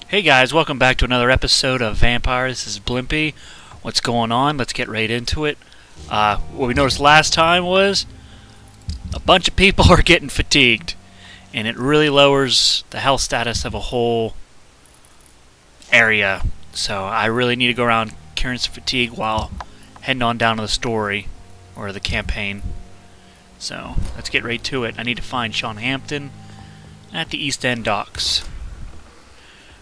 Hey guys, welcome back to another episode of Vampyr. This is Blimpy. What's going on? Let's get right into it. What we noticed last time was a bunch of people are getting fatigued, and it really lowers the health status of a whole area. So I really need to go around curing some fatigue while heading on down to the story, or the campaign. So let's get right to it. I need to find Sean Hampton at the East End docks.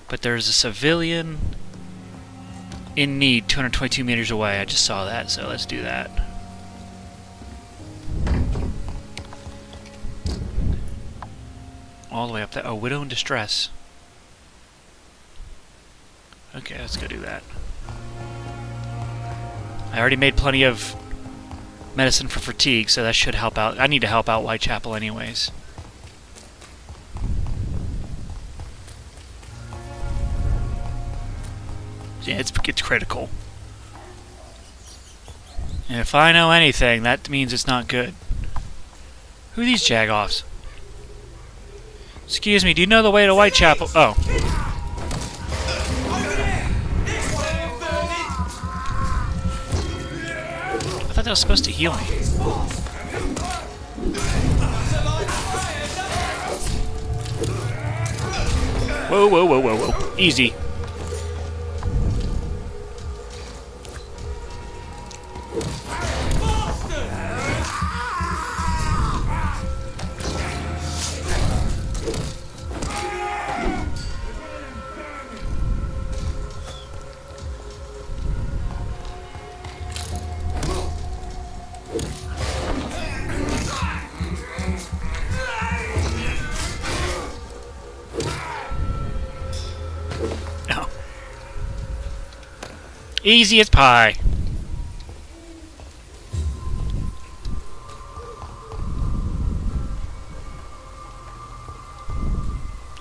But there's a civilian in need 222 meters away. I just saw that, so let's do that. All the way up there. Oh, widow in distress. Okay, let's go do that. I already made plenty of medicine for fatigue, so that should help out. I need to help out Whitechapel anyways. Yeah, it's critical. And if I know anything, that means it's not good. Who are these jagoffs? Excuse me, do you know the way to Whitechapel? Oh. I thought that was supposed to heal me. Whoa, whoa, whoa, whoa, whoa. Easy. Easy as pie.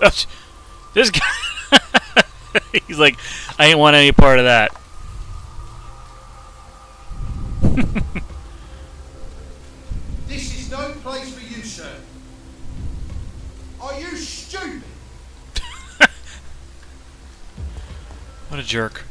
Oh, this guy, he's like, I ain't want any part of that. This is no place for you, sir. Are you stupid? What a jerk.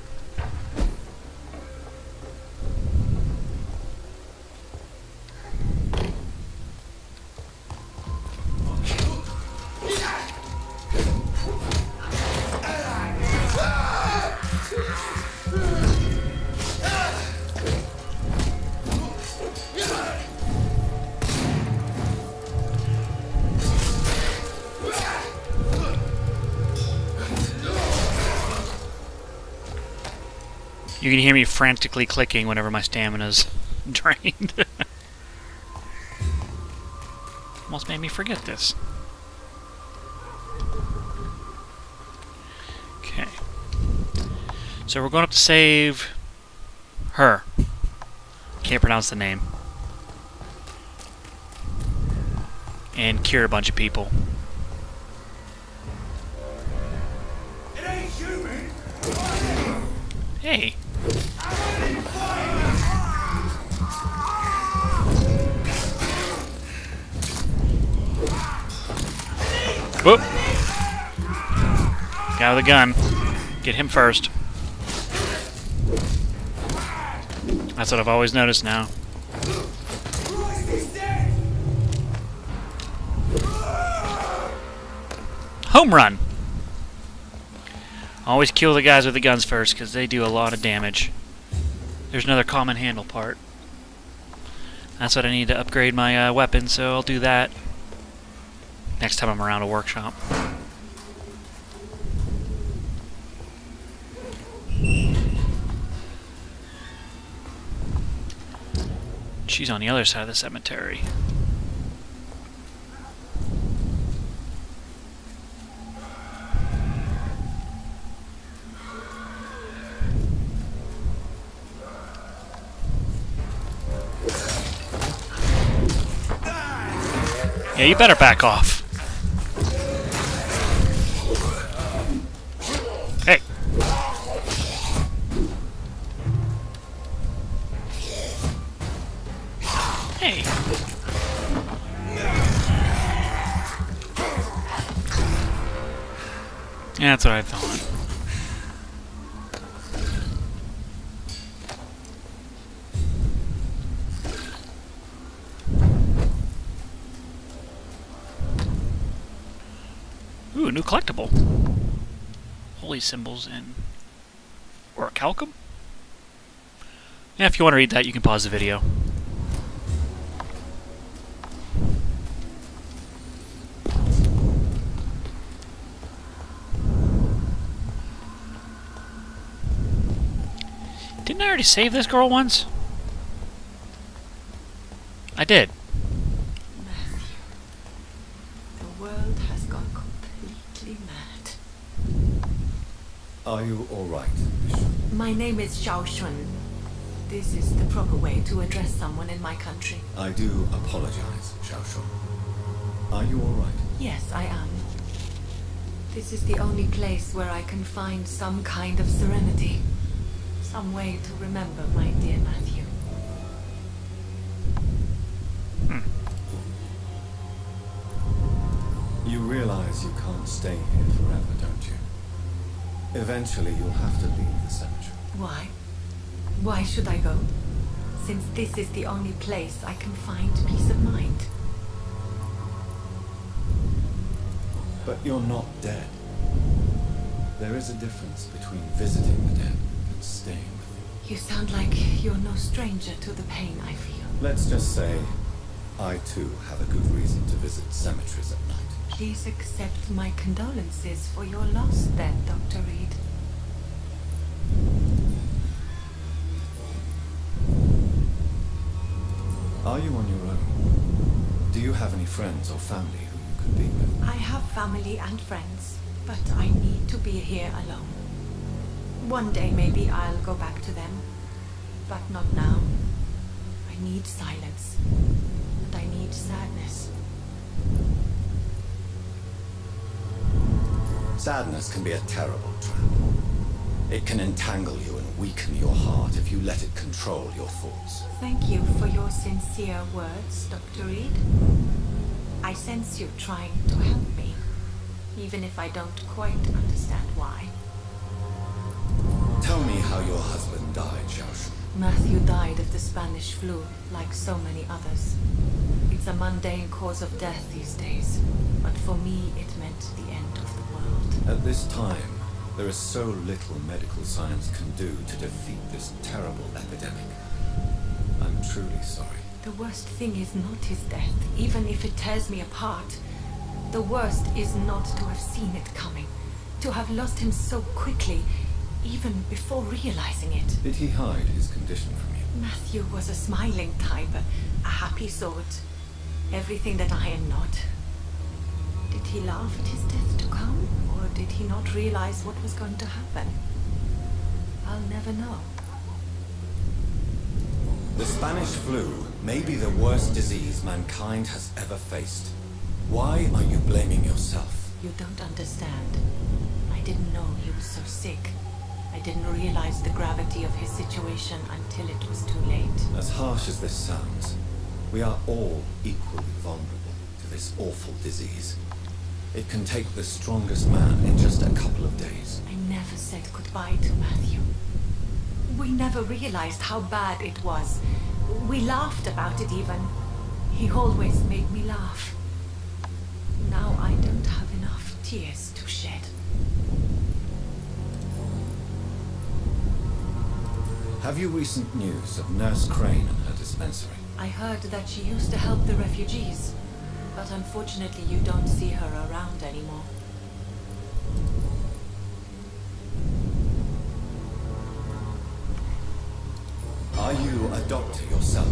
You can hear me frantically clicking whenever my stamina's drained. Almost made me forget this. Okay. So we're going up to save her. Can't pronounce the name. And cure a bunch of people. It ain't human. Hey. Whoop. Guy with a gun. Get him first. That's what I've always noticed now. Home run. Always kill the guys with the guns first, because they do a lot of damage. There's another common handle part. That's what I need to upgrade my weapon, so I'll do that next time I'm around a workshop. She's on the other side of the cemetery. Yeah, you better back off. Hey. Hey. Yeah, that's what I thought. new collectible. Holy symbols and orichalcum? Yeah, if you want to read that, you can pause the video. Didn't I already save this girl once? I did. Matthew, the world has gone completely mad. Are you all right, Bishop? My name is Xiao Shun. This is the proper way to address someone in my country. I do apologize, Xiaoshun. Are you all right? Yes, I am. This is the only place where I can find some kind of serenity. Some way to remember my dear Matthew. You realize you can't stay here forever, don't you? Eventually you'll have to leave the cemetery. Why? Why should I go? Since this is the only place I can find peace of mind. But you're not dead. There is a difference between visiting the dead and staying with them. You sound like you're no stranger to the pain I feel. Let's just say, I too have a good reason to visit cemeteries at night. Please accept my condolences for your loss then, Dr. Reed. Are you on your own? Do you have any friends or family who you could be with? I have family and friends, but I need to be here alone. One day maybe I'll go back to them, but not now. I need silence, and I need sadness. Sadness can be a terrible trap. It can entangle you and weaken your heart if you let it control your thoughts. Thank you for your sincere words, Dr. Reed. I sense you trying to help me, even if I don't quite understand why. Tell me how your husband died, Xiaoshu. Matthew died of the Spanish flu, like so many others. It's a mundane cause of death these days, but for me it meant the end of the world. At this time, there is so little medical science can do to defeat this terrible epidemic. I'm truly sorry. The worst thing is not his death, even if it tears me apart. The worst is not to have seen it coming, to have lost him so quickly, even before realizing it. Did he hide his condition from you? Matthew was a smiling type, a happy sort. Everything that I am not. Did he laugh at his death to come, or did he not realize what was going to happen? I'll never know. The Spanish flu may be the worst disease mankind has ever faced. Why are you blaming yourself? You don't understand. I didn't know he was so sick. I didn't realize the gravity of his situation until it was too late. As harsh as this sounds, we are all equally vulnerable to this awful disease. It can take the strongest man in just a couple of days. I never said goodbye to Matthew. We never realized how bad it was. We laughed about it even. He always made me laugh. Now I don't have enough tears to shed. Have you recent news of Nurse Crane and her dispensary? I heard that she used to help the refugees, but unfortunately you don't see her around anymore. Are you a doctor yourself?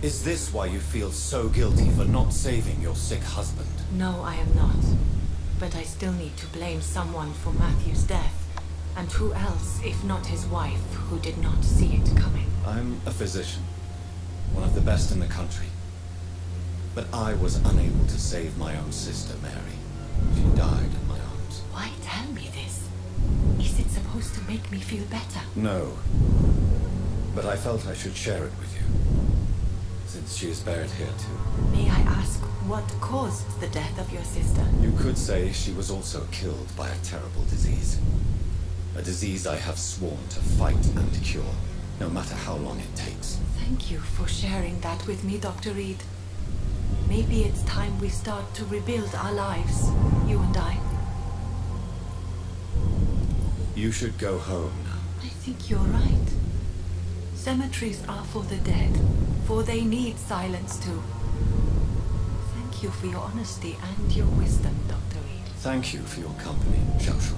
Is this why you feel so guilty for not saving your sick husband? No, I am not. But I still need to blame someone for Matthew's death. And who else, if not his wife, who did not see it coming? I'm a physician, one of the best in the country. But I was unable to save my own sister, Mary. She died in my arms. Why tell me this? Is it supposed to make me feel better? No. But I felt I should share it with you, since she is buried here too. May I ask what caused the death of your sister? You could say she was also killed by a terrible disease. A disease I have sworn to fight and cure, no matter how long it takes. Thank you for sharing that with me, Dr. Reed. Maybe it's time we start to rebuild our lives, you and I. You should go home now. I think you're right. Cemeteries are for the dead, for they need silence too. Thank you for your honesty and your wisdom, Dr. Reed. Thank you for your company, Xiaoshu.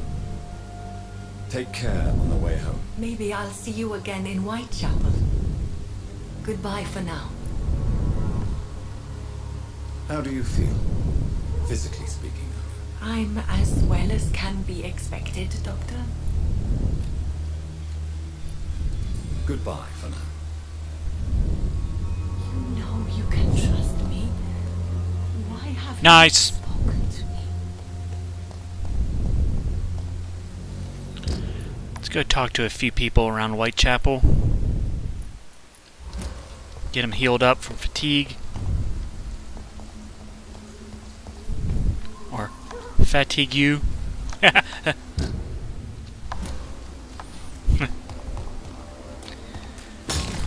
Take care on the way home. Maybe I'll see you again in Whitechapel. Goodbye for now. How do you feel, physically speaking? I'm as well as can be expected, Doctor. Goodbye for now. You know you can trust me. Why have Nice. you spoken to me? Let's go talk to a few people around Whitechapel. Get them healed up from fatigue. Or fatigue you.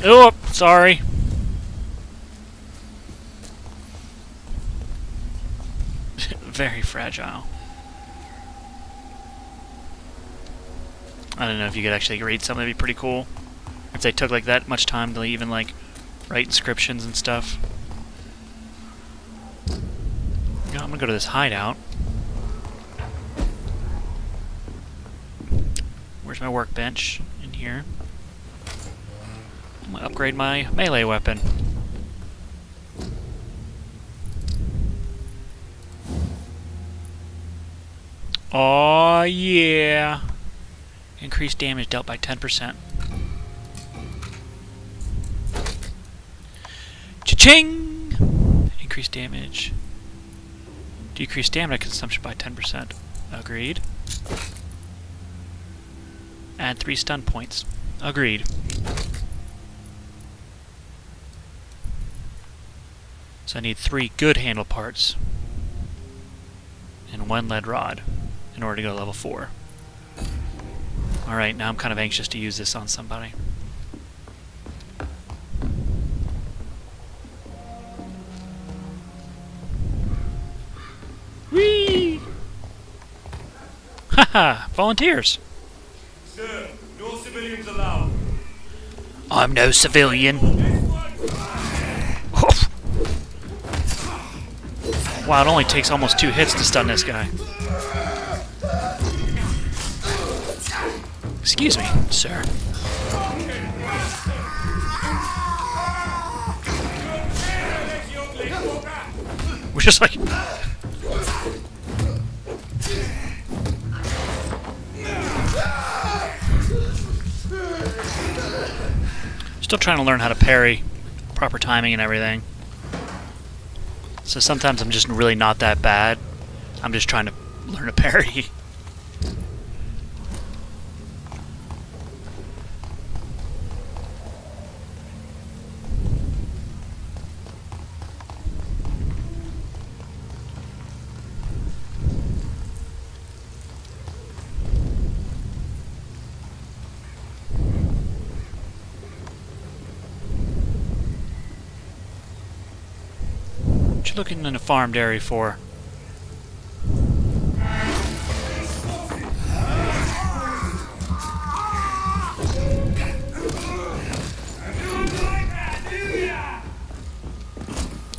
Oh, sorry. Very fragile. I don't know if you could actually read something. That'd be pretty cool. If they took like that much time to even like write inscriptions and stuff. Yeah, I'm gonna go to this hideout. Where's my workbench? In here. I'm gonna upgrade my melee weapon. Oh yeah! Increased damage dealt by 10%. Cha-ching! Increased damage. Decreased stamina consumption by 10%. Agreed. Add 3 stun points. Agreed. So I need 3 good handle parts and 1 lead rod in order to go to level 4. Alright, now I'm kind of anxious to use this on somebody. Whee! Haha! Volunteers! Sir, no civilians allowed. I'm no civilian. Wow, it only takes almost 2 hits to stun this guy. Excuse me, sir. We're just like... Still trying to learn how to parry. Proper timing and everything. So sometimes I'm just really not that bad. I'm just trying to learn to parry. What you looking in a farmed area for?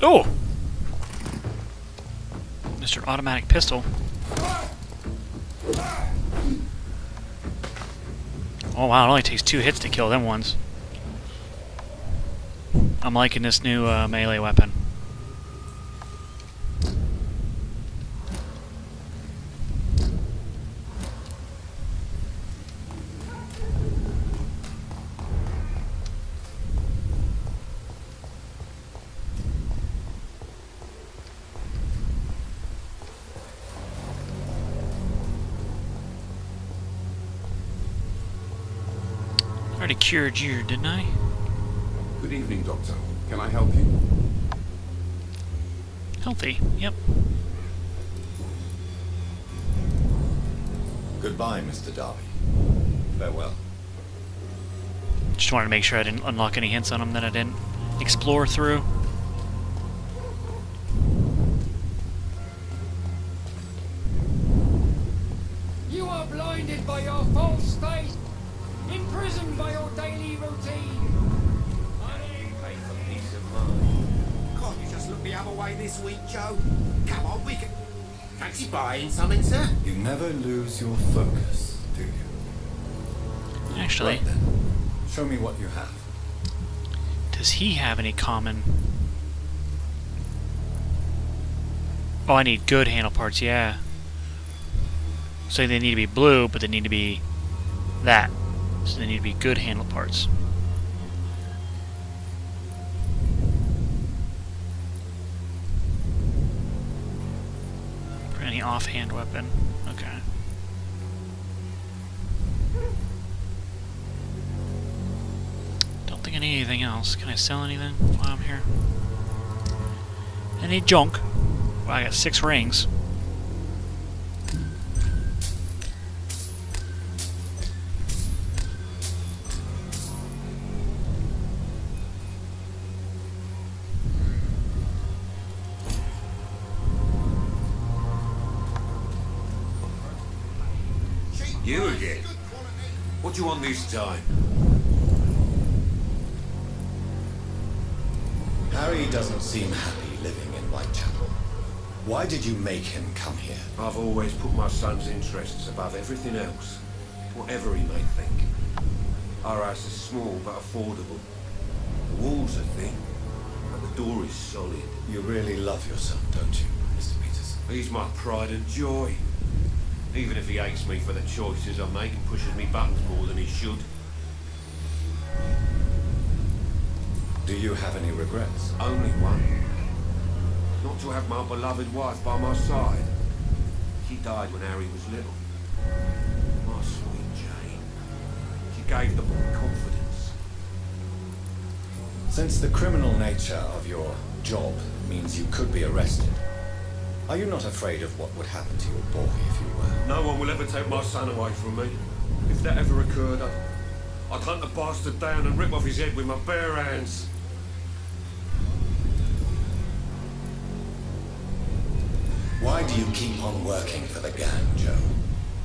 Oh! Mr. Automatic Pistol. Oh wow, it only takes 2 hits to kill them ones. I'm liking this new melee weapon. Already cured you, didn't I? Good evening, Doctor. Can I help you? Healthy, yep. Goodbye, Mr. Darby. Farewell. Just wanted to make sure I didn't unlock any hints on him that I didn't explore through. You are are blinded by your false state, imprisoned by your daily routine. Money paid for peace of mind. Can't you just look the other way this week, Joe? Come on, we can... Fancy buying something, sir? You never lose your focus, do you? Actually, Right then. Show me what you have. does he have any common? Oh, I need good handle parts, yeah. So they need to be blue, but they need to be that. So they need to be good handle parts. For any offhand weapon. Okay. Don't think I need anything else. Can I sell anything while I'm here? I need junk. Well, I got 6 rings. You again? What do you want this time? Harry doesn't seem happy living in Whitechapel. Why did you make him come here? I've always put my son's interests above everything else, whatever he may think. Our house is small but affordable. The walls are thin, but the door is solid. You really love your son, don't you, Mr. Peters? He's my pride and joy. Even if he hates me for the choices I make and pushes me buttons more than he should. Do you have any regrets? Only one. Not to have my beloved wife by my side. She died when Harry was little. My sweet Jane. She gave the boy confidence. Since the criminal nature of your job means you could be arrested, are you not afraid of what would happen to your boy if you were? No one will ever take my son away from me. If that ever occurred, I'd hunt the bastard down and rip off his head with my bare hands. Why do you keep on working for the gang, Joe?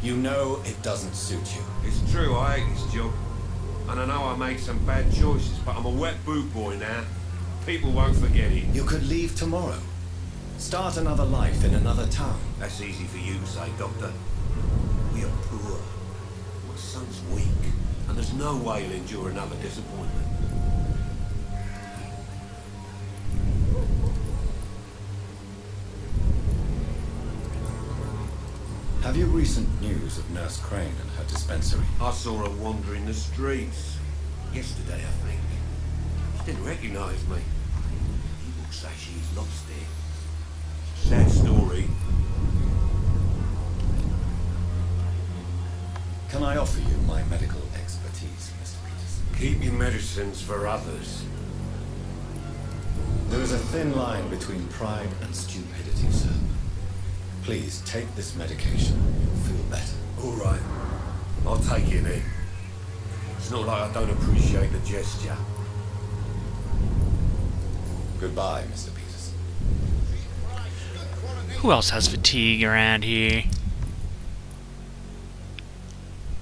You know it doesn't suit you. It's true, I hate this job. And I know I made some bad choices, but I'm a wet boot boy now. People won't forget it. You could leave tomorrow. Start another life in another town. That's easy for you to say, Doctor. We are poor. My son's weak, and there's no way he'll endure another disappointment. Have you recent news of Nurse Crane and her dispensary? I saw her wandering the streets. Yesterday, I think. She didn't recognize me. People say she's lost it. Sad story. Can I offer you my medical expertise, Mr. Peters? Keep your medicines for others. There is a thin line between pride and stupidity, sir. Please take this medication. You'll feel better. All right. I'll take it then. It's not like I don't appreciate the gesture. Goodbye, Mr. Peters. Who else has fatigue around here?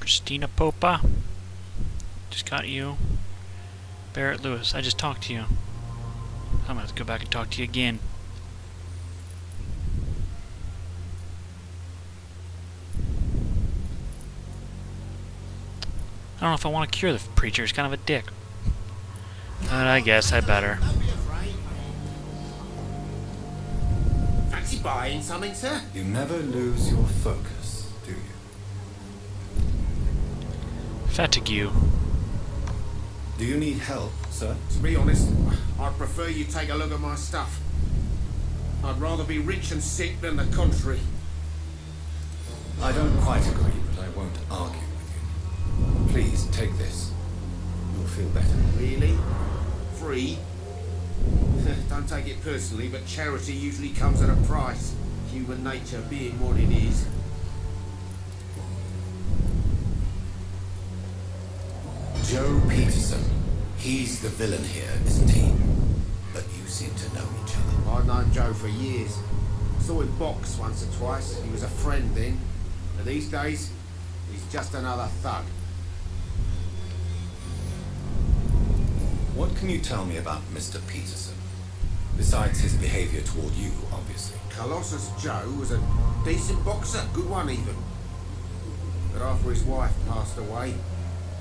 Christina Popa. Just got you. Barrett Lewis. I just talked to you. I'm gonna have to go back and talk to you again. I don't know if I want to cure the preacher. He's kind of a dick. But I guess I better. Don't be afraid. Fancy buying something, sir? You never lose your focus, do you? Fatigue. Do you need help, sir? To be honest, I'd prefer you take a look at my stuff. I'd rather be rich and sick than the contrary. I don't quite agree, but I won't argue with you. Please, take this. You'll feel better. Really? Free? Don't take it personally, but charity usually comes at a price. Human nature being what it is. Joe Peterson. He's the villain here, isn't he? But you seem to know each other. I've known Joe for years. Saw him box once or twice. He was a friend then. But these days, He's just another thug. What can you tell me about Mr. Peterson? Besides his behavior toward you, obviously. Colossus Joe was a decent boxer, good one even. But after his wife passed away,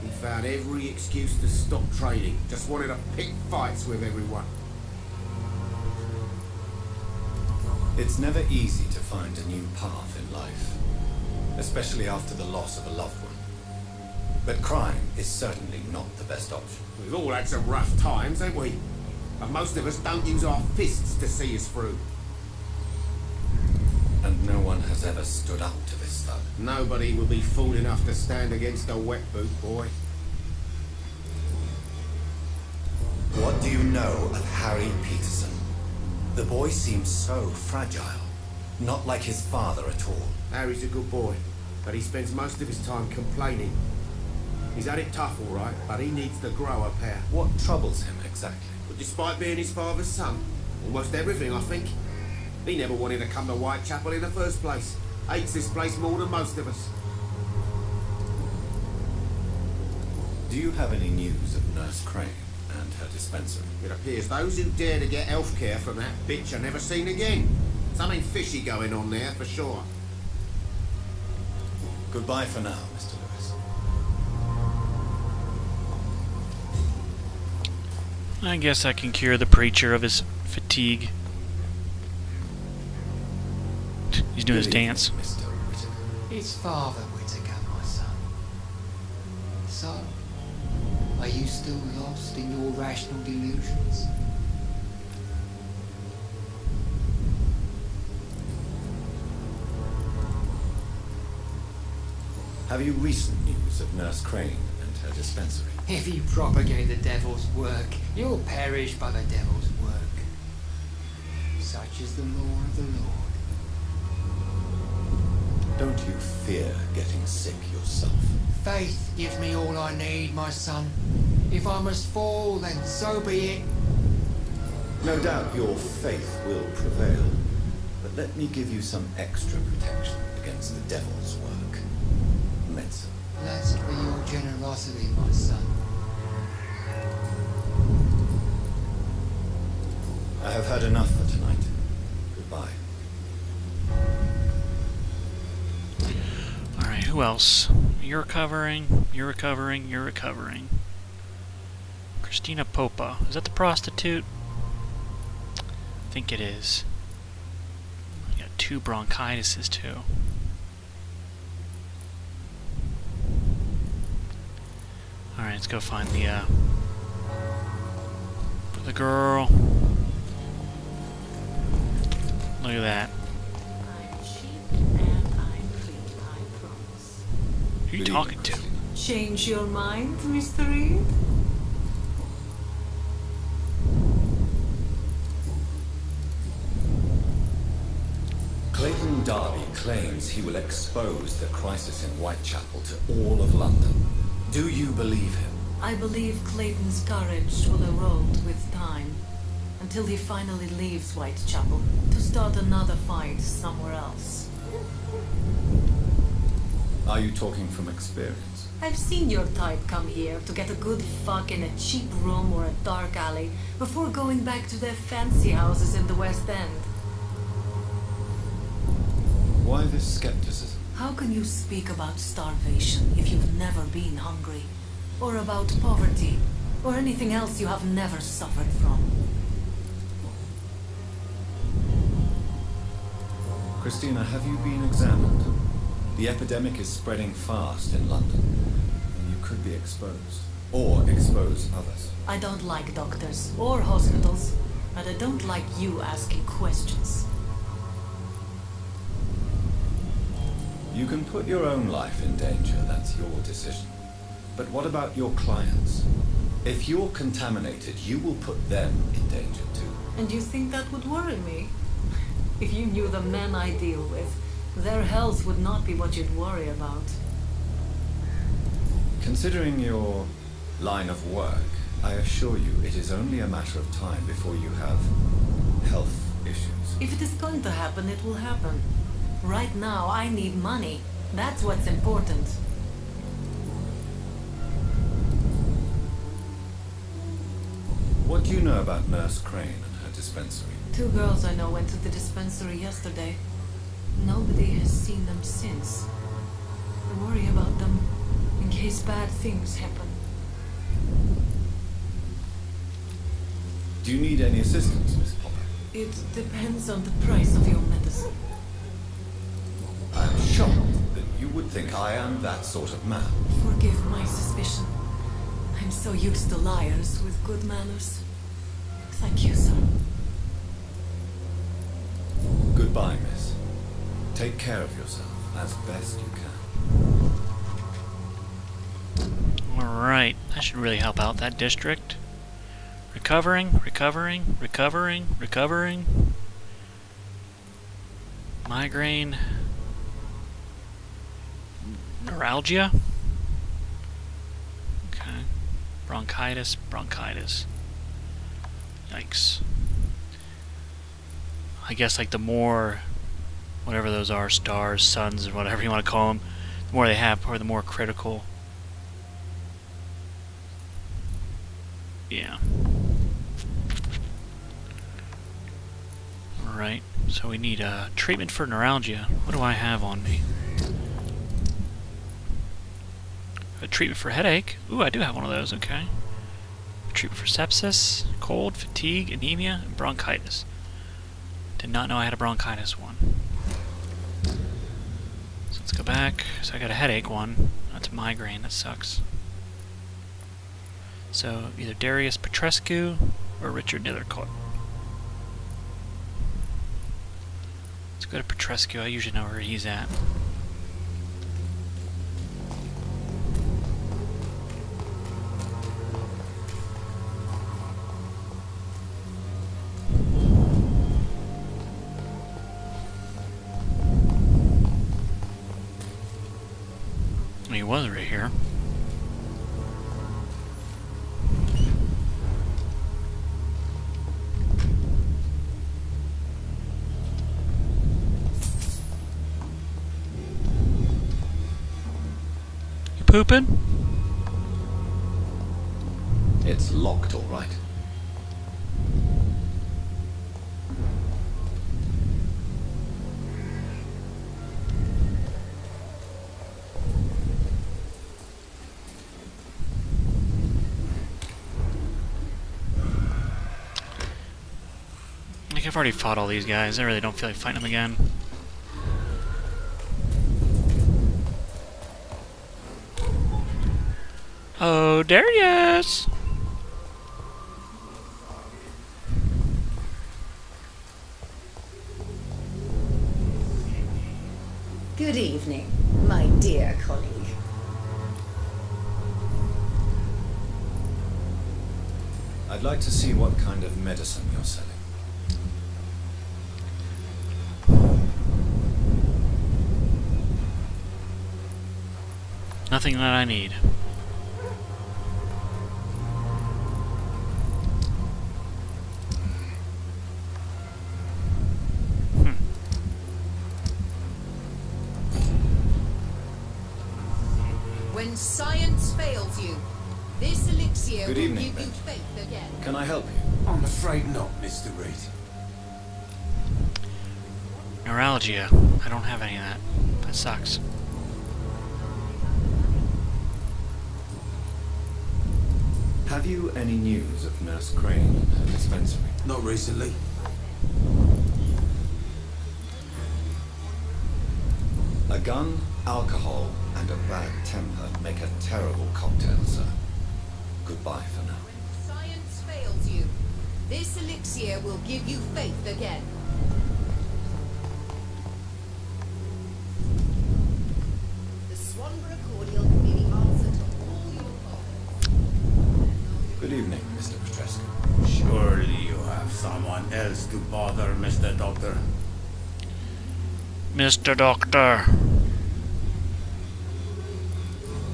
he found every excuse to stop training. Just wanted to pick fights with everyone. It's never easy to find a new path in life, especially after the loss of a loved one. But crime is certainly not the best option. We've all had some rough times, haven't we? And most of us don't use our fists to see us through. And no one has ever stood up to this thug. Nobody would be fool enough to stand against a wet boot boy. What do you know of Harry Peterson? The boy seems so fragile. Not like his father at all. Harry's a good boy, but he spends most of his time complaining. He's had it tough, all right, but he needs to grow a pair. What troubles him exactly? But despite being his father's son, almost everything, I think. He never wanted to come to Whitechapel in the first place. Hates this place more than most of us. Do you have any news of Nurse Crane and her dispensary? It appears those who dare to get health care from that bitch are never seen again. Something fishy going on there, for sure. Goodbye for now, Mr. Lewis. I guess I can cure the preacher of his fatigue. He's doing his Good evening, dance. Mr. Whittaker. It's Father Whittaker, my son. So, are you still lost in your rational delusions? Have you recent news of Nurse Crane and her dispensary? If you propagate the devil's work, you'll perish by the devil's work. Such is the law of the Lord. Don't you fear getting sick yourself? Faith gives me all I need, my son. If I must fall, then so be it. No doubt your faith will prevail, but let me give you some extra protection against the devil's work. Medicine. Blessed be your generosity, my son. I have had enough for tonight. Goodbye. Alright, who else? You're recovering, you're recovering, you're recovering. Christina Popa. Is that the prostitute? I think it is. I got 2 bronchitises too. Alright, let's go find the girl. Look at that. I'm cheap and I'm clean, I promise. Who are you Good talking evening, to? Christina. Change your mind, Mr. Reed? Clayton Darby claims he will expose the crisis in Whitechapel to all of London. Do you believe him? I believe Clayton's courage will erode with time, until he finally leaves Whitechapel to start another fight somewhere else. Are you talking from experience? I've seen your type come here to get a good fuck in a cheap room or a dark alley before going back to their fancy houses in the West End. Why this skepticism? How can you speak about starvation if you've never been hungry? Or about poverty? Or anything else you have never suffered from? Christina, have you been examined? The epidemic is spreading fast in London, and you could be exposed. Or expose others. I don't like doctors or hospitals, but I don't like you asking questions. You can put your own life in danger, that's your decision. But what about your clients? If you're contaminated, you will put them in danger too. And you think that would worry me? If you knew the men I deal with, their health would not be what you'd worry about. Considering your line of work, I assure you it is only a matter of time before you have health issues. If it is going to happen, it will happen. Right now, I need money. That's what's important. do you know about Nurse Crane and her dispensary? 2 girls I know went to the dispensary yesterday. Nobody has seen them since. I worry about them in case bad things happen. Do you need any assistance, Miss Popper? It depends on the price of your medicine. I'm shocked that you would think I am that sort of man. Forgive my suspicion. I'm so used to liars with good manners. Thank you, sir. Goodbye, miss. Take care of yourself as best you can. Alright, that should really help out that district. Recovering, recovering, recovering, recovering. Migraine. Neuralgia. Okay. Bronchitis, bronchitis. Yikes. I guess like the more, whatever those are, stars, suns, or whatever you want to call them, the more they have, or the more critical. Yeah. Alright, so we need a treatment for neuralgia. What do I have on me? A treatment for headache. Ooh, I do have one of those, okay. A treatment for sepsis, cold, fatigue, anemia, and bronchitis. Did not know I had a bronchitis one. So let's go back. So I got a headache one. That's a migraine, that sucks. So either Darius Petrescu or Richard Nethercott. Let's go to Petrescu. I usually know where he's at. He was right here. You pooping? It's locked, all right. Like, I've already fought all these guys. I really don't feel like fighting them again. Oh, Darius! Good evening, my dear colleague. I'd like to see what kind of medicine you're selling. Nothing that I need. When science fails you, this elixir Good will evening, give you Benjamin. faith again. Can I help you? I'm afraid not, Mr. Reed. Neuralgia. I don't have any of that. That sucks. Have you any news of Nurse Crane and her dispensary? Not recently. A gun, alcohol, and a bad temper make a terrible cocktail, sir. Goodbye for now. When science fails you, this elixir will give you faith again. The Swanborough cordial can be the answer to all your problems. Good evening, Mr. Petrescu. Surely you have someone else to bother, Mr. Doctor. Mr. Doctor.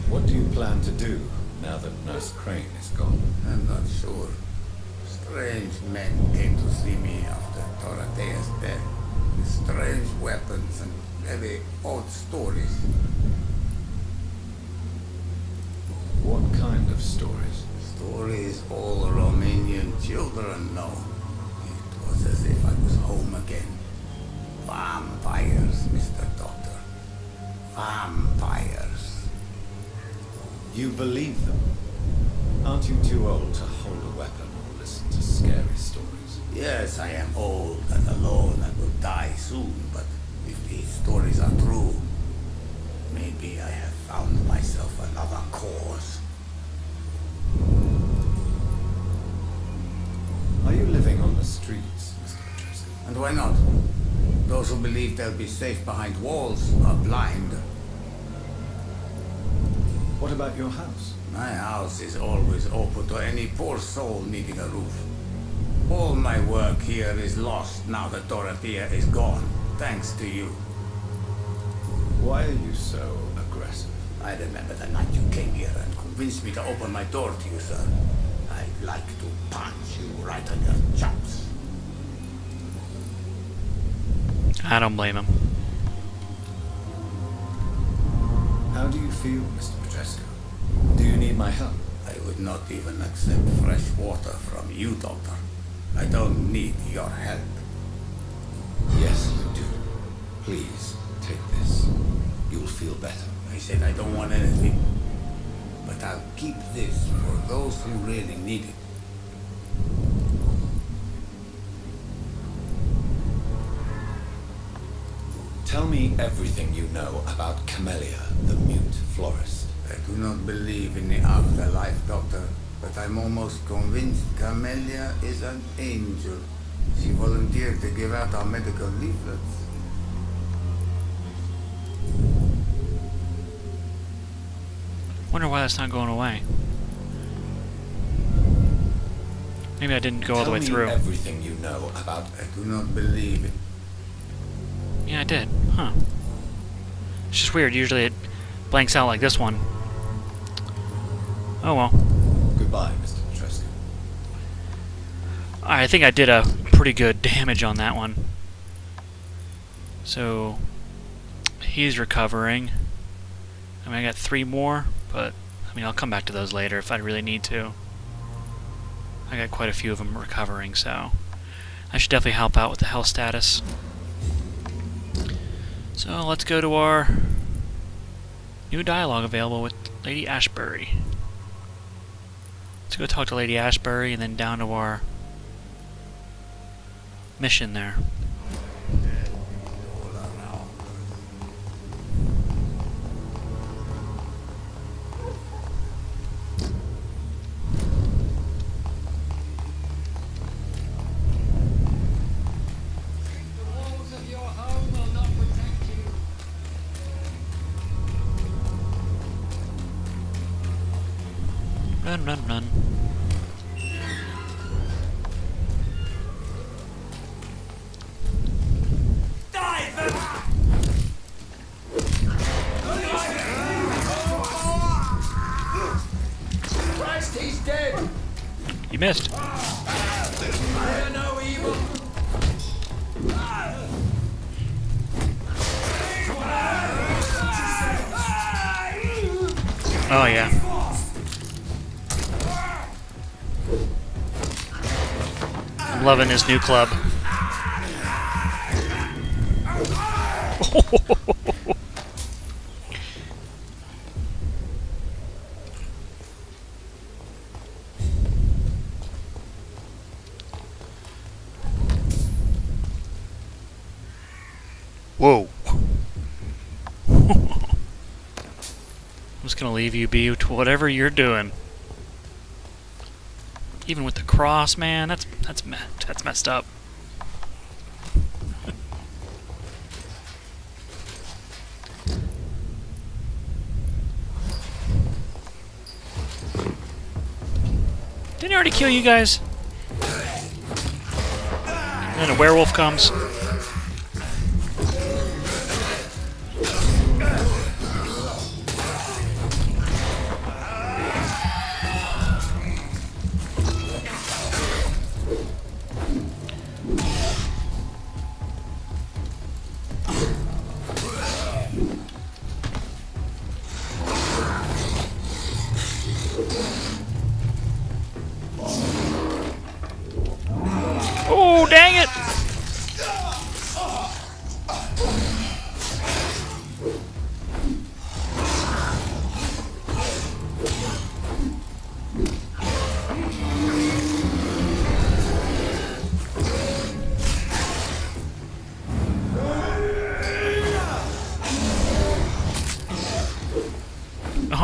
What do you plan to do now that Nurse Crane is gone? I'm not sure. Strange men came to see me after Dorothea's death, with strange weapons and very odd stories. What kind of stories? Stories stories all Romanian children know. It was as if I was home again. Vampires, Mr. Doctor. Vampires. You believe them? Aren't you too old to hold a weapon or listen to scary stories? Yes, I am old and alone and will die soon, but if these stories are true, maybe I have found myself another cause. Are you living on the streets, Mr. Petrescu? And why not? Those who believe they'll be safe behind walls are blind. What about your house? My house is always open to any poor soul needing a roof. All my work here is lost now that Dorothea is gone, thanks to you. Why are you so aggressive? I remember the night you came here and convinced me to open my door to you, sir. I'd like to punch you right on your chops. I don't blame him. How do you feel, Mr. Petrescu? Do you need my help? I would not even accept fresh water from you, Doctor. I don't need your help. Yes, you do. Please, take this. You'll feel better. I said I don't want anything. But I'll keep this for those who really need it. Tell me everything you know about Camellia, the mute florist. I do not believe in the afterlife, Doctor, but I'm almost convinced Camellia is an angel. She volunteered to give out our medical leaflets. Wonder why that's not going away. Maybe I didn't go all the way through. Tell me everything you know about... I do not believe it. Yeah, I did. Huh. It's just weird. Usually it blanks out like this one. Oh well. Goodbye, Mr. Petrescu. I think I did a pretty good damage on that one. So he's recovering. I mean, I got 3 more, but I mean, I'll come back to those later if I really need to. I got quite a few of them recovering, so I should definitely help out with the health status. So let's go to our new dialogue available with Lady Ashbury. Let's go talk to Lady Ashbury and then down to our mission there. Run, run, run. Christ, he's dead! You missed. Fear no evil! Oh yeah. I'm loving his new club. Whoa. I'm just gonna leave you be to whatever you're doing. Even with the cross, man, that's messed up. Didn't he already kill you guys? And then a werewolf comes.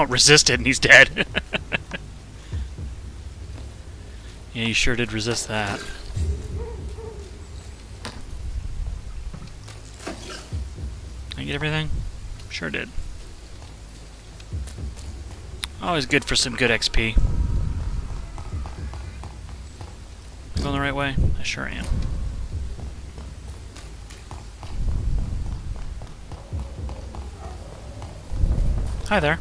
resist it and he's dead. Yeah, he sure did resist that. Did I get everything? Sure did. Always good for some good XP. Am I going the right way? I sure am. Hi there.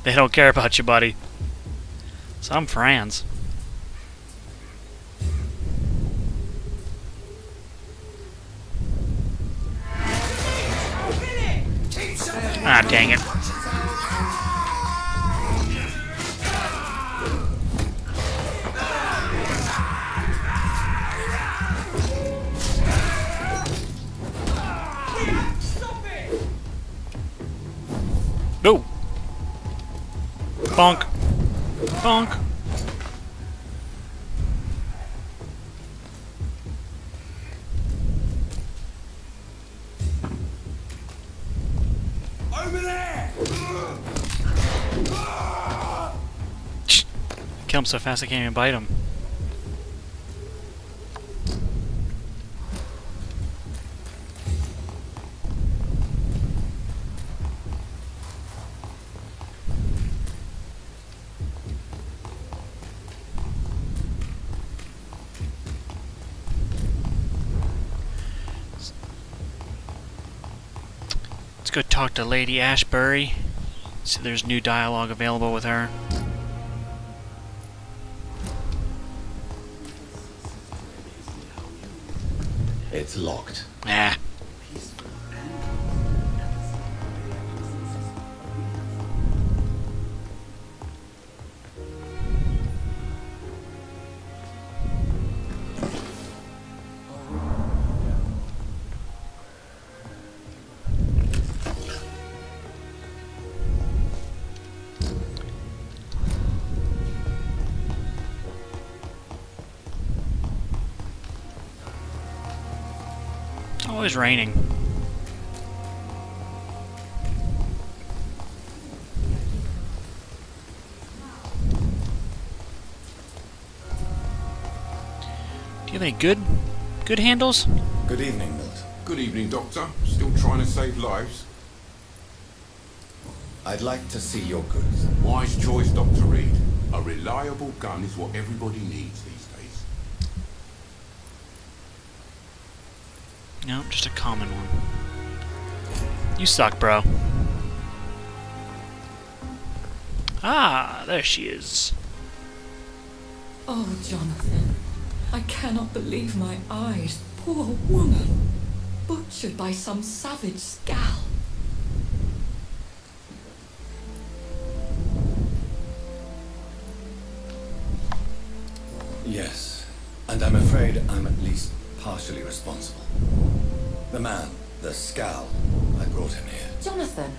They don't care about you, buddy. Some friends. Ah, dang it. Go! Bonk! Bonk! Over there! Kill him so fast I can't even bite him. Let's go talk to Lady Ashbury. See if there's new dialogue available with her. It's locked. Ah. Always raining. Do you have any good handles? Good evening, Milt. Good evening, Doctor. Still trying to save lives? I'd like to see your goods. Wise choice, Dr. Reed. A reliable gun is what everybody needs these days. No, just a common one. You suck, bro. Ah, there she is. Oh, Jonathan, I cannot believe my eyes. Poor woman, butchered by some savage scowl. Yes, and I'm afraid I'm at least partially responsible. The man, the scowl, I brought him here. Jonathan,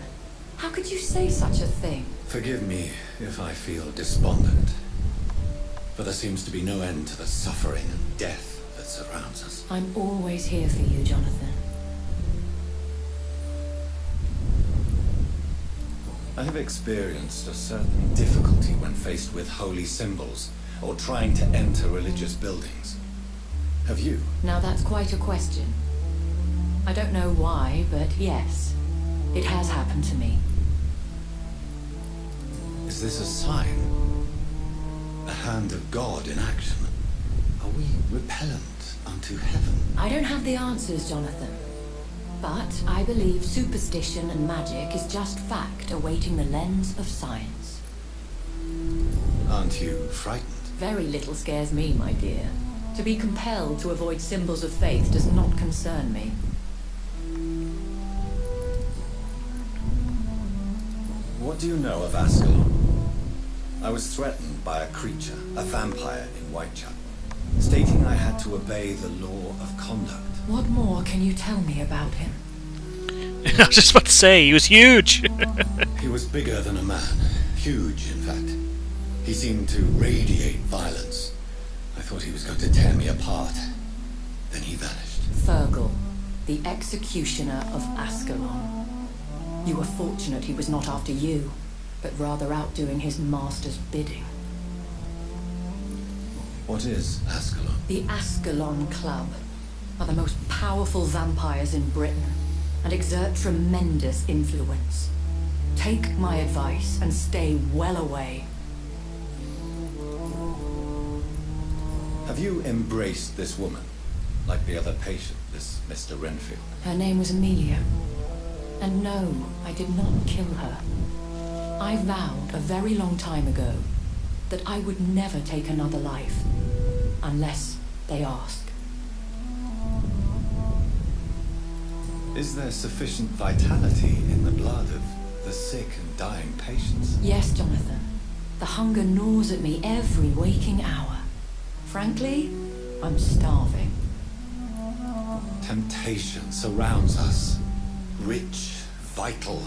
how could you say such a thing? Forgive me if I feel despondent, for there seems to be no end to the suffering and death that surrounds us. I'm always here for you, Jonathan. I have experienced a certain difficulty when faced with holy symbols or trying to enter religious buildings. Have you? Now that's quite a question. I don't know why, but yes, it has happened to me. Is this a sign? The hand of God in action? Are we repellent unto heaven? I don't have the answers, Jonathan. But I believe superstition and magic is just fact awaiting the lens of science. Aren't you frightened? Very little scares me, my dear. To be compelled to avoid symbols of faith does not concern me. What do you know of Ascalon? I was threatened by a creature, a vampire in Whitechapel, stating I had to obey the law of conduct. What more can you tell me about him? I was just about to say, he was huge! He was bigger than a man. Huge, in fact. He seemed to radiate violence. I thought he was going to tear me apart. Then he vanished. Fergal, the executioner of Ascalon. You were fortunate he was not after you, but rather out doing his master's bidding. What is Ascalon? The Ascalon Club are the most powerful vampires in Britain and exert tremendous influence. Take my advice and stay well away. Have you embraced this woman? Like the other patient, this Mr. Renfield? Her name was Amelia. And no, I did not kill her. I vowed a very long time ago that I would never take another life, unless they ask. Is there sufficient vitality in the blood of the sick and dying patients? Yes, Jonathan. The hunger gnaws at me every waking hour. Frankly, I'm starving. Temptation surrounds us. Rich, vital.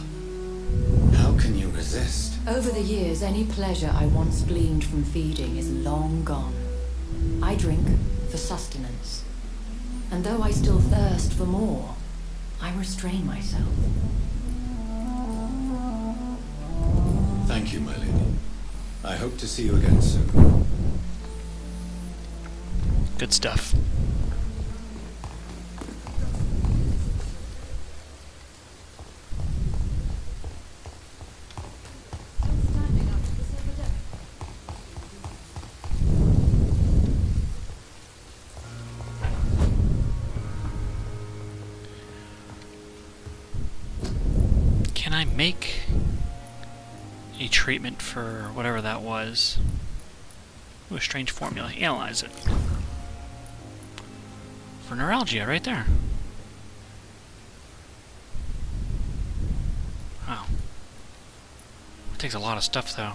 How can you resist? Over the years, any pleasure I once gleaned from feeding is long gone. I drink for sustenance. And though I still thirst for more, I restrain myself. Thank you, my lady. I hope to see you again soon. Good stuff. Can I make a treatment for whatever that was? Ooh, a strange formula. Analyze it. For neuralgia, right there. Wow. It takes a lot of stuff, though.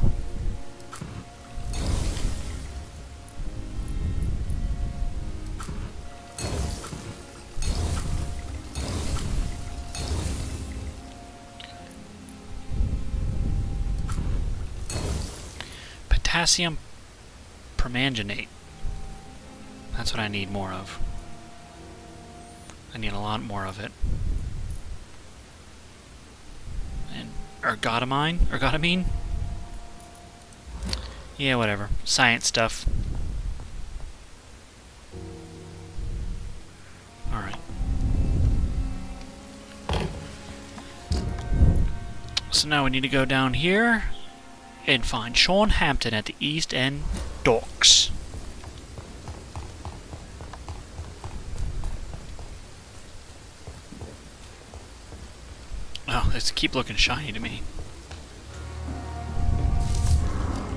Potassium permanganate. That's what I need more of. I need a lot more of it. And ergotamine? Yeah, whatever. Science stuff. Alright. So now we need to go down here and find Sean Hampton at the East End Docks. Oh, they keep looking shiny to me.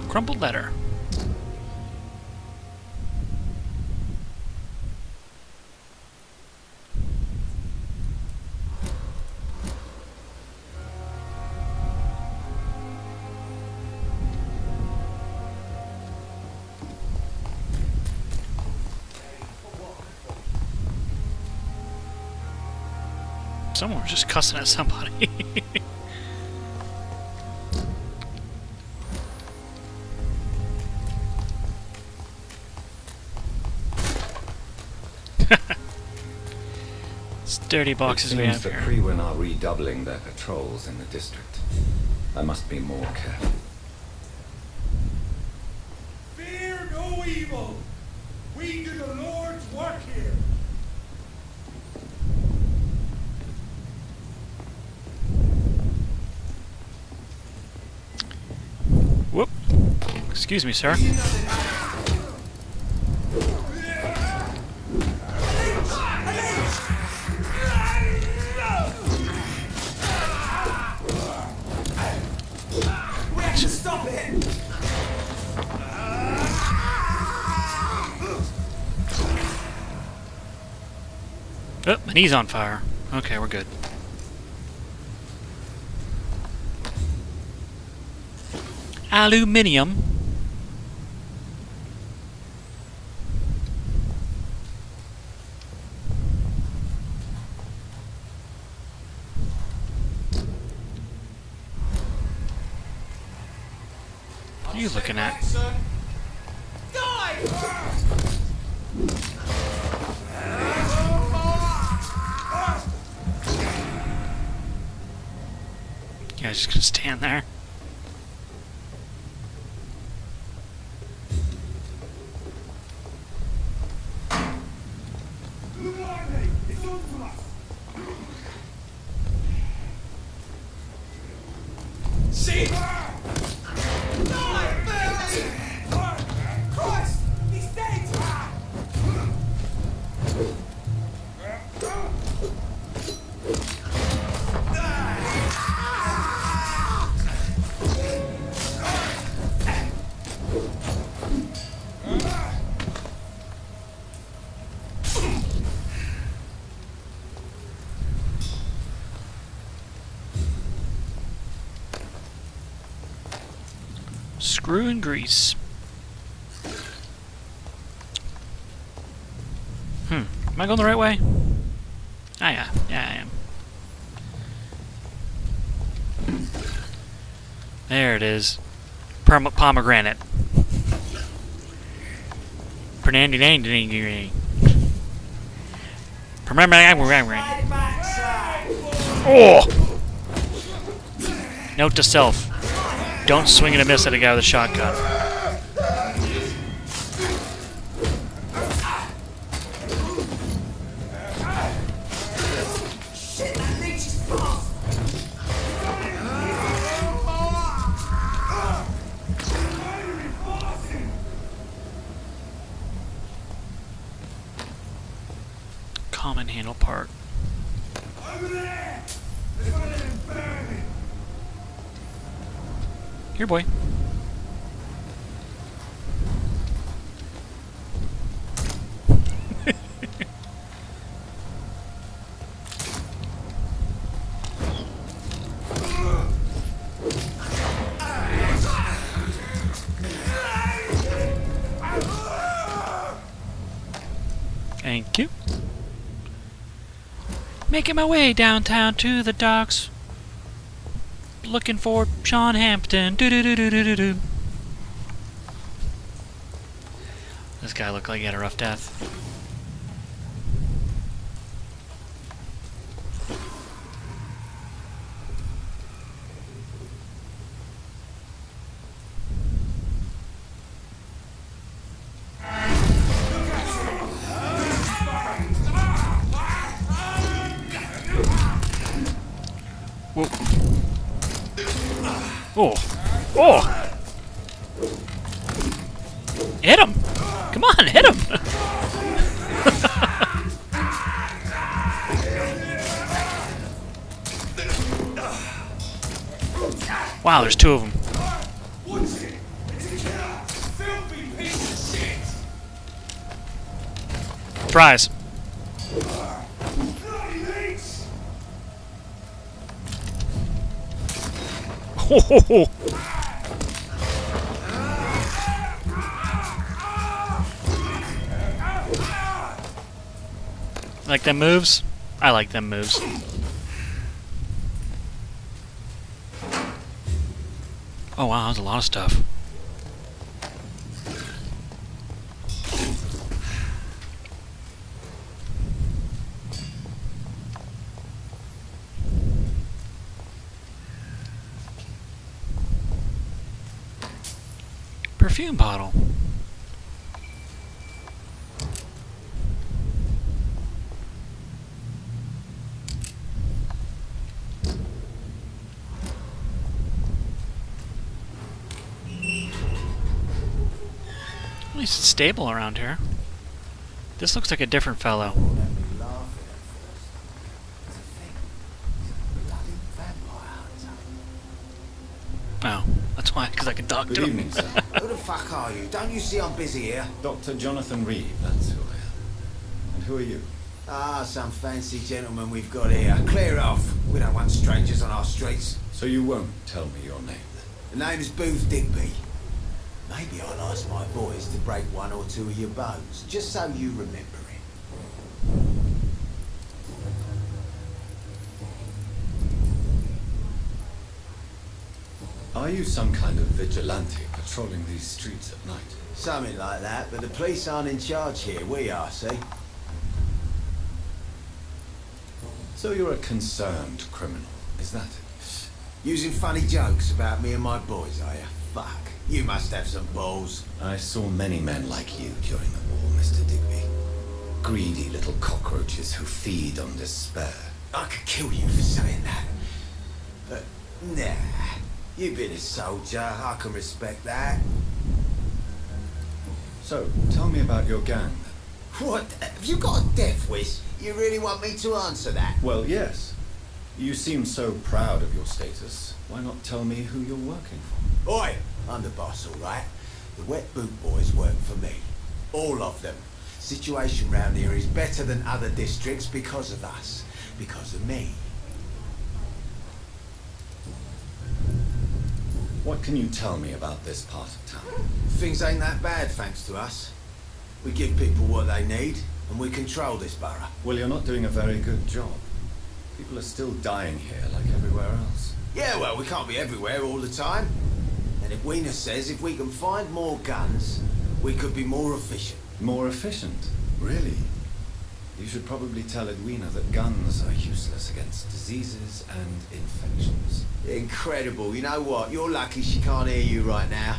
Crumpled letter. Someone was just cussing at somebody. Dirty boxes we have here. It seems the Freewen are redoubling their patrols in the district. I must be more careful. Fear no evil. We do the Lord's work here. Whoop. Excuse me, sir. Oh, my knee's on fire. Okay, we're good. Aluminium. What are you looking at? Die! guy's just gonna stand there. See? Christ! He's dead! Screw and grease. Am I going the right way? Ah, yeah. Yeah, I am. There it is. Pomegranate. Pomegranate. Oh! Note to self. Don't swing and a miss at a guy with a shotgun. Shit, that leech is fast! Common handle part. Over there! There's one of them burning! Here, boy. Thank you. Making my way downtown to the docks. Looking for Sean Hampton. Do-do-do-do-do-do-do. This guy looked like he had a rough death. Whoa. Oh. Oh! Hit him! Come on, hit him! Wow, there's two of them. What's it? It's a killer! Filthy piece of shit! Surprise. Bloody leech! Ho ho ho! Like them moves? I like them moves. Oh wow, that was a lot of stuff. Perfume bottle. At least it's stable around here. This looks like a different fellow. Oh, that's why, because I can talk to Good him. evening, sir. Who the fuck are you? Don't you see I'm busy here? Dr. Jonathan Reed, that's who I am. And who are you? Ah, some fancy gentleman we've got here. Clear off. We don't want strangers on our streets. So you won't tell me your name, then? The name's Booth Digby. Maybe I'll ask my boys to break one or two of your bones, just so you remember it. Are you some kind of vigilante patrolling these streets at night? Something like that, but the police aren't in charge here. We are, see? So you're a concerned criminal, is that it? Using funny jokes about me and my boys, are you? Fuck. You must have some balls. I saw many men like you during the war, Mr. Digby. Greedy little cockroaches who feed on despair. I could kill you for saying that. But, nah. You've been a soldier. I can respect that. So, tell me about your gang. What? Have you got a death wish? You really want me to answer that? Well, yes. You seem so proud of your status. Why not tell me who you're working for? Oi! I'm the boss, all right? The Wet Boot Boys work for me. All of them. Situation round here is better than other districts because of us. Because of me. What can you tell me about this part of town? Things ain't that bad, thanks to us. We give people what they need, and we control this borough. Well, you're not doing a very good job. People are still dying here like everywhere else. Yeah, well, we can't be everywhere all the time. And if Weena says if we can find more guns, we could be more efficient. More efficient? Really? You should probably tell Edwina that guns are useless against diseases and infections. Incredible. You know what? You're lucky she can't hear you right now.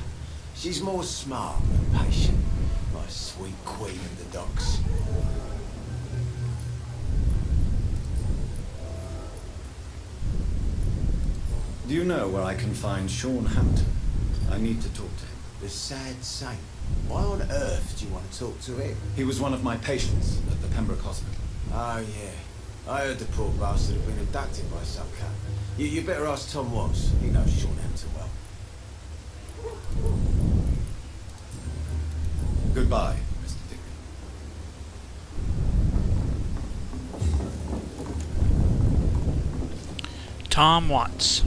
She's more smart than patient. My sweet queen of the docks. Do you know where I can find Sean Hampton? I need to talk to him. The sad saint. Why on earth do you want to talk to him? He was one of my patients at the Pembroke Hospital. Oh, yeah. I heard the poor bastard had been abducted by some cat. You better ask Tom Watts. He knows Sean Hampton well. Goodbye, Mr. Digby. Tom Watts.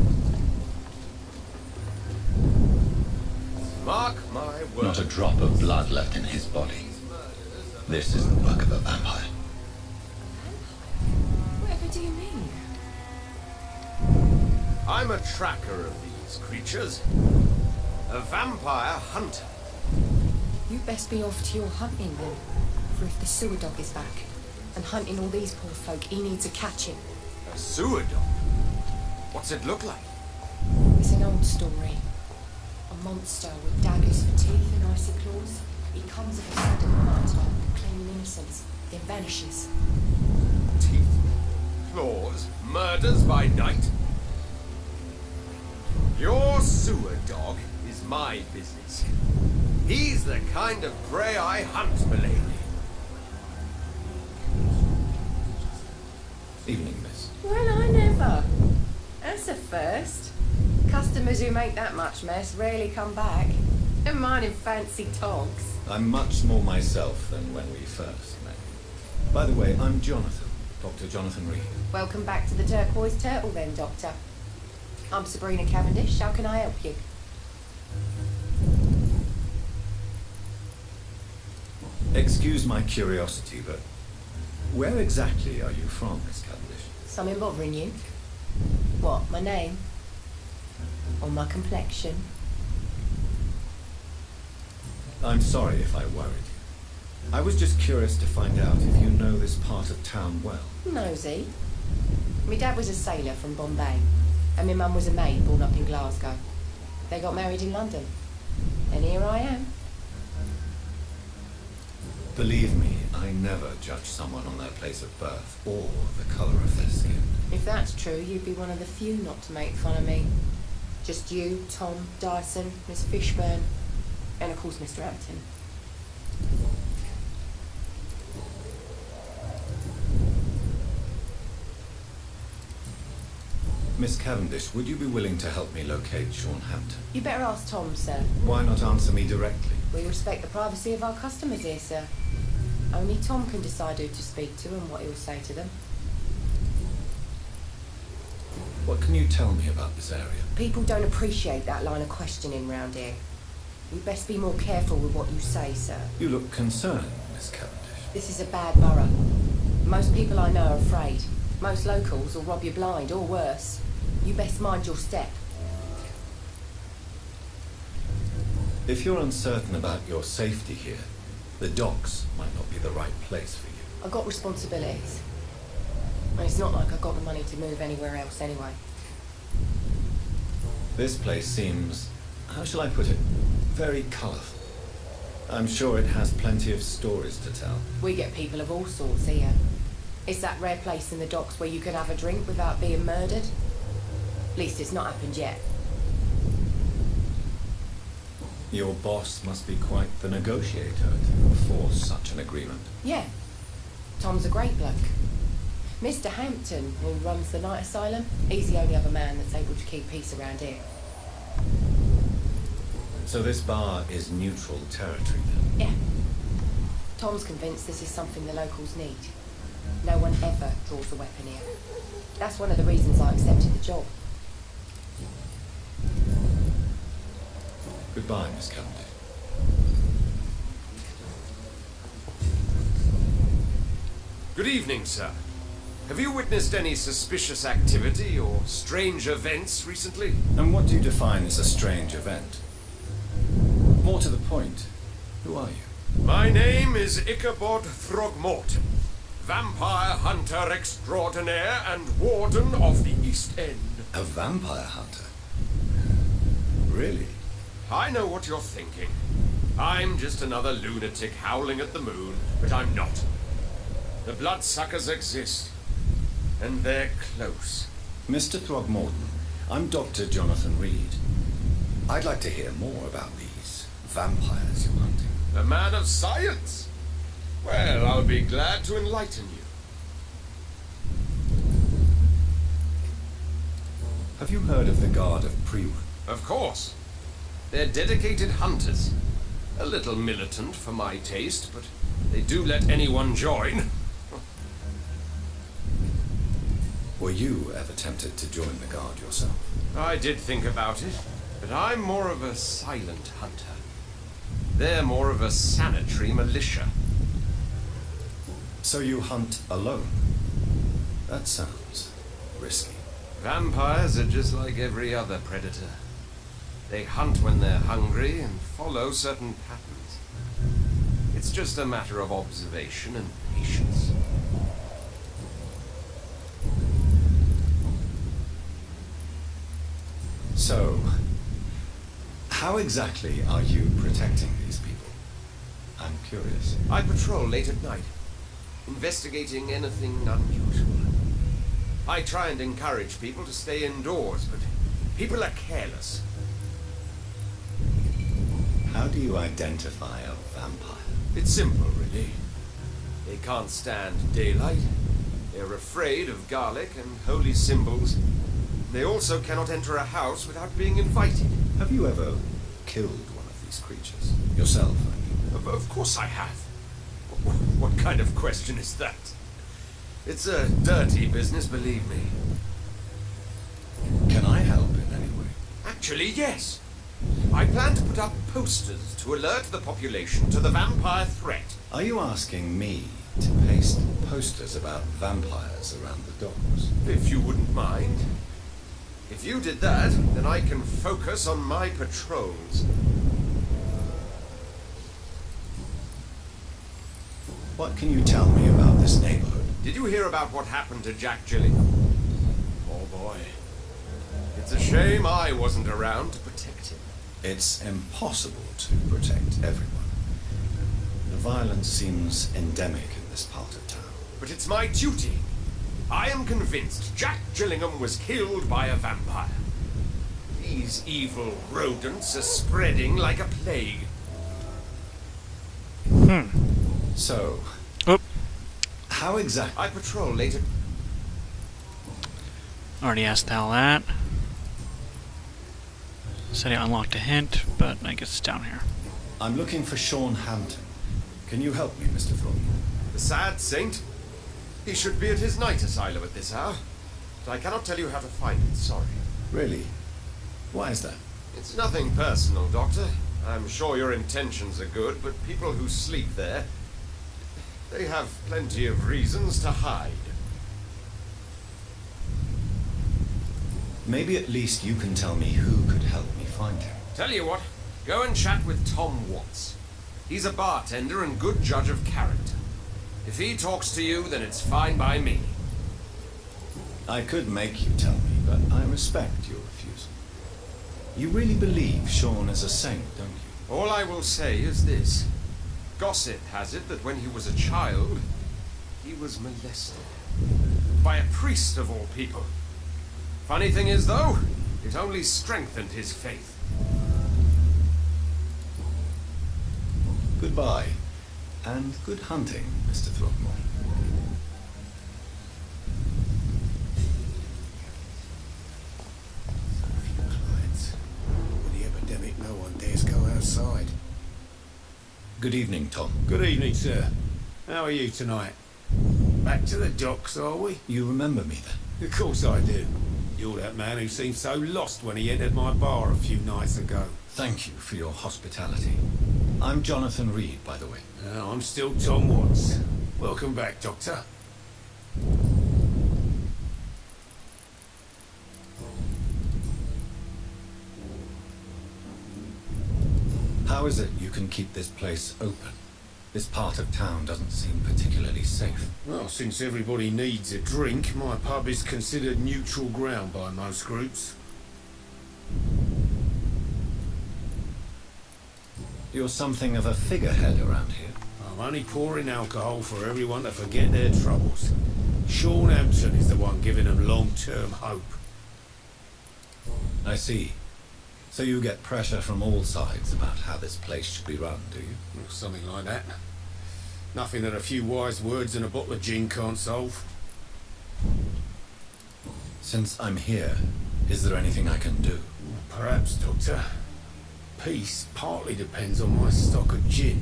Mark my word. Not a drop of blood left in his body. This is the work of a vampire. Whatever do you mean? I'm a tracker of these creatures. A vampire hunter. You best be off to your hunting then. For if the sewer dog is back and hunting all these poor folk, he needs a catching. A sewer dog? What's it look like? It's an old story. A monster with daggers for teeth and icy claws. He comes of a sudden at night time, claiming innocence, then vanishes. Teeth, claws, murders by night? Your sewer dog is my business. He's the kind of prey I hunt, milady. Evening, miss. Well, I never. That's a first. Customers who make that much mess rarely come back. Never mind in fancy togs. I'm much more myself than when we first met. By the way, I'm Jonathan, Dr. Jonathan Reed. Welcome back to the Turquoise Turtle then, Doctor. I'm Sabrina Cavendish. How can I help you? Excuse my curiosity, but where exactly are you from, Miss Cavendish? Something bothering you? What, my name? Or my complexion? I'm sorry if I worried you. I was just curious to find out if you know this part of town well. Nosy. My dad was a sailor from Bombay, and my mum was a maid born up in Glasgow. They got married in London, and here I am. Believe me, I never judge someone on their place of birth or the colour of their skin. If that's true, you'd be one of the few not to make fun of me. Just you, Tom, Dyson, Miss Fishburne, and of course Mr. Hampton. Miss Cavendish, would you be willing to help me locate Sean Hampton? You better ask Tom, sir. Why not answer me directly? We respect the privacy of our customers here, sir. Only Tom can decide who to speak to and what he'll say to them. What can you tell me about this area? People don't appreciate that line of questioning round here. You best be more careful with what you say, sir. You look concerned, Miss Cavendish. This is a bad borough. Most people I know are afraid. Most locals will rob you blind, or worse. You best mind your step. If you're uncertain about your safety here, the docks might not be the right place for you. I've got responsibilities. And it's not like I've got the money to move anywhere else anyway. This place seems, how shall I put it, very colourful. I'm sure it has plenty of stories to tell. We get people of all sorts here. It's that rare place in the docks where you can have a drink without being murdered. At least it's not happened yet. Your boss must be quite the negotiator to force such an agreement. Yeah. Tom's a great bloke. Mr. Hampton, who runs the night asylum, he's the only other man that's able to keep peace around here. So this bar is neutral territory then? Yeah. Tom's convinced this is something the locals need. No one ever draws a weapon here. That's one of the reasons I accepted the job. Goodbye, Miss Cavendish. Good evening, sir. Have you witnessed any suspicious activity or strange events recently? And what do you define as a strange event? More to the point, who are you? My name is Ichabod Throgmorton, vampire hunter extraordinaire and warden of the East End. A vampire hunter? Really? I know what you're thinking. I'm just another lunatic howling at the moon, but I'm not. The bloodsuckers exist, and they're close. Mr. Throgmorton, I'm Dr. Jonathan Reed. I'd like to hear more about these vampires you're hunting. A man of science? Well, I'll be glad to enlighten you. Have you heard of the Guard of Prewan? Of course. They're dedicated hunters. A little militant for my taste, but they do let anyone join. Were you ever tempted to join the Guard yourself? I did think about it, but I'm more of a silent hunter. They're more of a sanitary militia. So you hunt alone? That sounds risky. Vampires are just like every other predator. They hunt when they're hungry and follow certain patterns. It's just a matter of observation and patience. So, how exactly are you protecting these people? I'm curious. I patrol late at night, investigating anything unusual. I try and encourage people to stay indoors, but people are careless. How do you identify a vampire? It's simple, really. They can't stand daylight. They're afraid of garlic and holy symbols. They also cannot enter a house without being invited. Have you ever killed one of these creatures? Yourself, I mean. Of course I have. What kind of question is that? It's a dirty business, believe me. Can I help in any way? Actually, yes. I plan to put up posters to alert the population to the vampire threat. Are you asking me to paste posters about vampires around the docks? If you wouldn't mind. If you did that, then I can focus on my patrols. What can you tell me about this neighborhood? Did you hear about what happened to Jack Gillingham? Oh boy. It's a shame I wasn't around to protect him. It's impossible to protect everyone. The violence seems endemic in this part of town. But it's my duty. I am convinced Jack Gillingham was killed by a vampire. These evil rodents are spreading like a plague. So, how exactly? I patrol later. Already asked all that. Said I unlocked a hint, but I guess it's down here. I'm looking for Sean Hampton. Can you help me, Mr. Thornton? The sad saint? He should be at his night asylum at this hour. But I cannot tell you how to find it, sorry. Really? Why is that? It's nothing personal, Doctor. I'm sure your intentions are good, but people who sleep there, they have plenty of reasons to hide. Maybe at least you can tell me who could help me find him. Tell you what, go and chat with Tom Watts. He's a bartender and good judge of character. If he talks to you, then it's fine by me. I could make you tell me, but I respect your refusal. You really believe Sean is a saint, don't you? All I will say is this. Gossip has it that when he was a child, he was molested. By a priest of all people. Funny thing is, though, it only strengthened his faith. Goodbye, and good hunting, Mr. Throckmorton. With the epidemic, no one dares go outside. Good evening, Tom. Good evening, sir. How are you tonight? Back to the docks, are we? You remember me then? Of course I do. You're that man who seemed so lost when he entered my bar a few nights ago. Thank you for your hospitality. I'm Jonathan Reed, by the way. I'm still Tom Watts. Welcome back, Doctor. How is it you can keep this place open? This part of town doesn't seem particularly safe. Well, since everybody needs a drink, my pub is considered neutral ground by most groups. You're something of a figurehead around here. I'm only pouring alcohol for everyone to forget their troubles. Sean Hampton is the one giving them long-term hope. I see. So you get pressure from all sides about how this place should be run, do you? Well, something like that. Nothing that a few wise words and a bottle of gin can't solve. Since I'm here, is there anything I can do? Perhaps, Doctor. Peace partly depends on my stock of gin.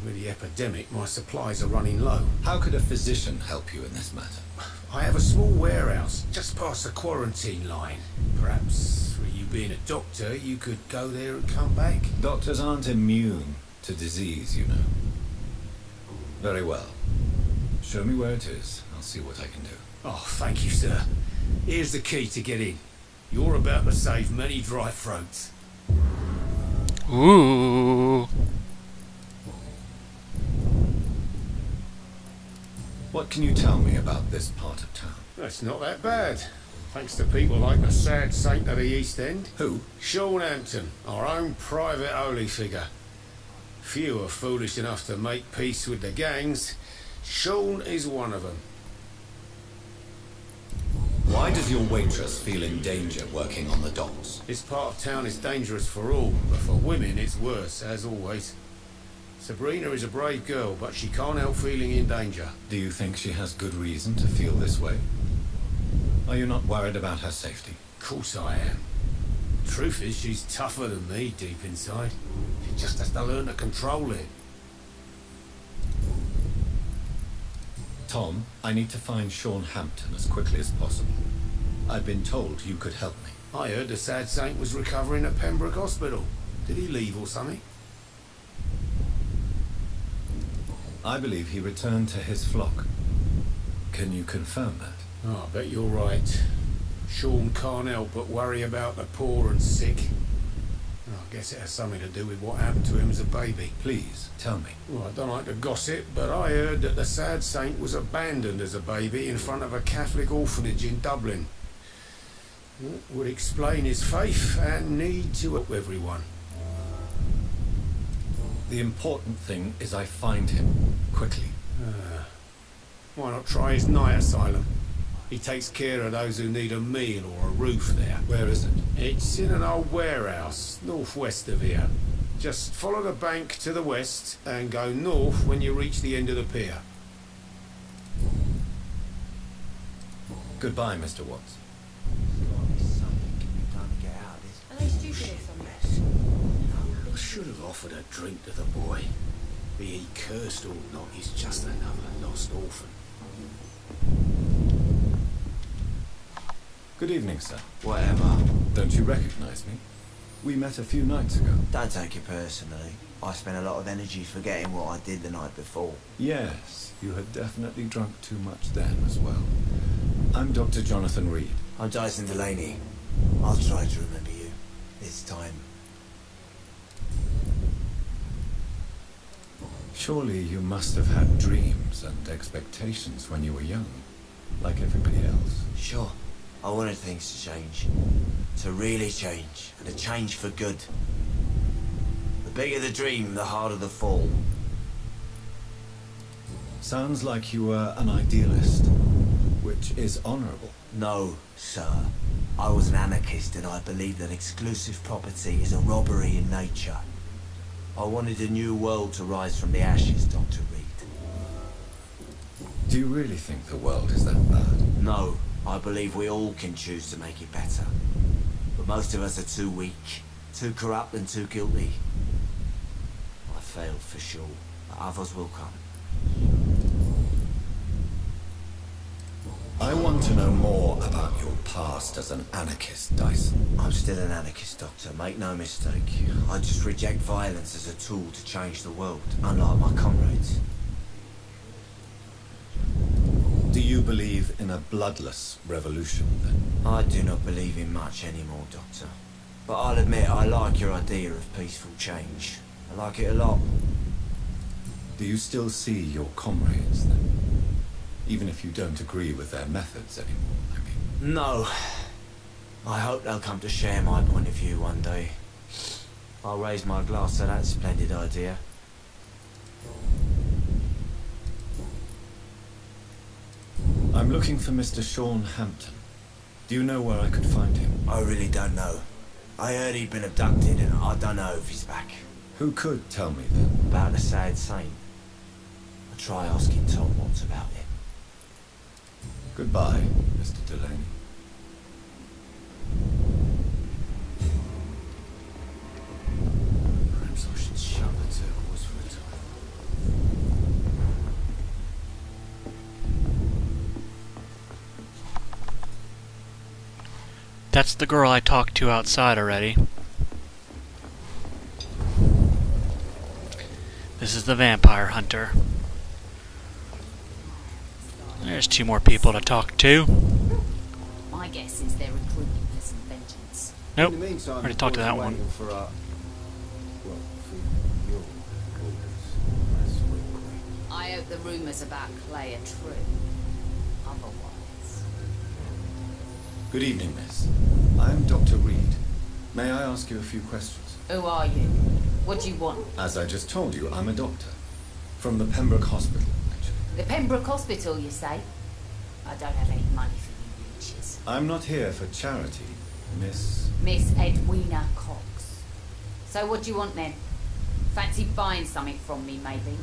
With the epidemic, my supplies are running low. How could a physician help you in this matter? I have a small warehouse just past the quarantine line. Perhaps, for you being a doctor, you could go there and come back? Doctors aren't immune to disease, you know. Very well. Show me where it is. I'll see what I can do. Oh, thank you, sir. Here's the key to get in. You're about to save many dry throats. Ooh. What can you tell me about this part of town? That's not that bad. Thanks to people like the sad saint of the East End. Who? Sean Hampton, our own private holy figure. Few are foolish enough to make peace with the gangs. Sean is one of them. Why does your waitress feel in danger working on the docks? This part of town is dangerous for all, but for women it's worse, as always. Sabrina is a brave girl, but she can't help feeling in danger. Do you think she has good reason to feel this way? Are you not worried about her safety? Of course I am. Truth is, she's tougher than me deep inside. She just has to learn to control it. Tom, I need to find Sean Hampton as quickly as possible. I've been told you could help me. I heard the sad saint was recovering at Pembroke Hospital. Did he leave or something? I believe he returned to his flock. Can you confirm that? Oh, I bet you're right. Sean can't help but worry about the poor and sick. Oh, I guess it has something to do with what happened to him as a baby. Please, tell me. Well, I don't like to gossip, but I heard that the sad saint was abandoned as a baby in front of a Catholic orphanage in Dublin. It would explain his faith and need to help everyone. The important thing is I find him quickly. Why not try his night asylum? He takes care of those who need a meal or a roof there. Where is it? It's in an old warehouse, northwest of here. Just follow the bank to the west and go north when you reach the end of the pier. Goodbye, Mr. Watts. Are they stupid or something? I should have offered a drink to the boy. Be he cursed or not, he's just another lost orphan. Good evening, sir. Whatever. Don't you recognize me? We met a few nights ago. Don't take it personally. I spent a lot of energy forgetting what I did the night before. Yes, you had definitely drunk too much then as well. I'm Dr. Jonathan Reed. I'm Dyson Delaney. I'll try to remember you. This time. Surely you must have had dreams and expectations when you were young, like everybody else. Sure. I wanted things to change. To really change, and to change for good. The bigger the dream, the harder the fall. Sounds like you were an idealist, which is honorable. No, sir. I was an anarchist and I believed that exclusive property is a robbery in nature. I wanted a new world to rise from the ashes, Dr. Reed. Do you really think the world is that bad? No, I believe we all can choose to make it better. But most of us are too weak, too corrupt and too guilty. I failed for sure, but others will come. I want to know more about your past as an anarchist, Dyson. I'm still an anarchist, Doctor, make no mistake. I just reject violence as a tool to change the world, unlike my comrades. Do you believe in a bloodless revolution, then? I do not believe in much anymore, Doctor. But I'll admit I like your idea of peaceful change. I like it a lot. Do you still see your comrades, then? Even if you don't agree with their methods anymore, I mean. No. I hope they'll come to share my point of view one day. I'll raise my glass to that splendid idea. I'm looking for Mr. Sean Hampton. Do you know where I could find him? I really don't know. I heard he'd been abducted and I don't know if he's back. Who could tell me then? About the sad saint. I'll try asking Tom what's about it. Goodbye, Mr. Delaney. Perhaps I should shut the turquoise for a time. That's the girl I talked to outside already. This is the vampire hunter. There's 2 more people to talk to. My guess is they're recruiting for some vengeance. Nope. In the meantime, Already talked to that one. waiting for your orders, Sweet Queen. I hope the rumours about Clay are true. Otherwise... Good evening, miss. I'm Dr. Reed. May I ask you a few questions? Who are you? What do you want? As I just told you, I'm a doctor. From the Pembroke Hospital, actually. The Pembroke Hospital, you say? I don't have any money for you leeches. I'm not here for charity, Miss... Miss Edwina Cox. So what do you want then? Fancy buying something from me, maybe?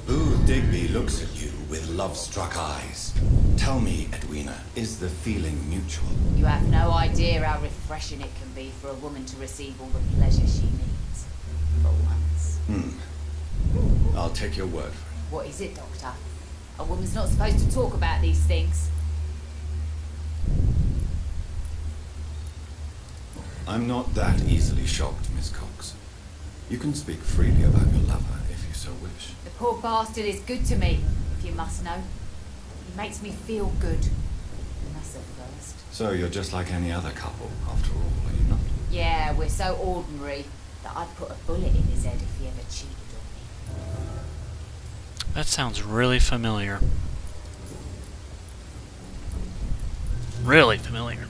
Booth Digby looks at you with love-struck eyes. Tell me, Edwina, is the feeling mutual? You have no idea how refreshing it can be for a woman to receive all the pleasure she needs. For once. I'll take your word for it. What is it, Doctor? A woman's not supposed to talk about these things. I'm not that easily shocked, Miss Cox. You can speak freely about your lover if you so wish. The poor bastard is good to me, if you must know. He makes me feel good. And that's a first. So you're just like any other couple, after all, are you not? Yeah, we're so ordinary that I'd put a bullet in his head if he ever cheated on me. That sounds really familiar. Really familiar.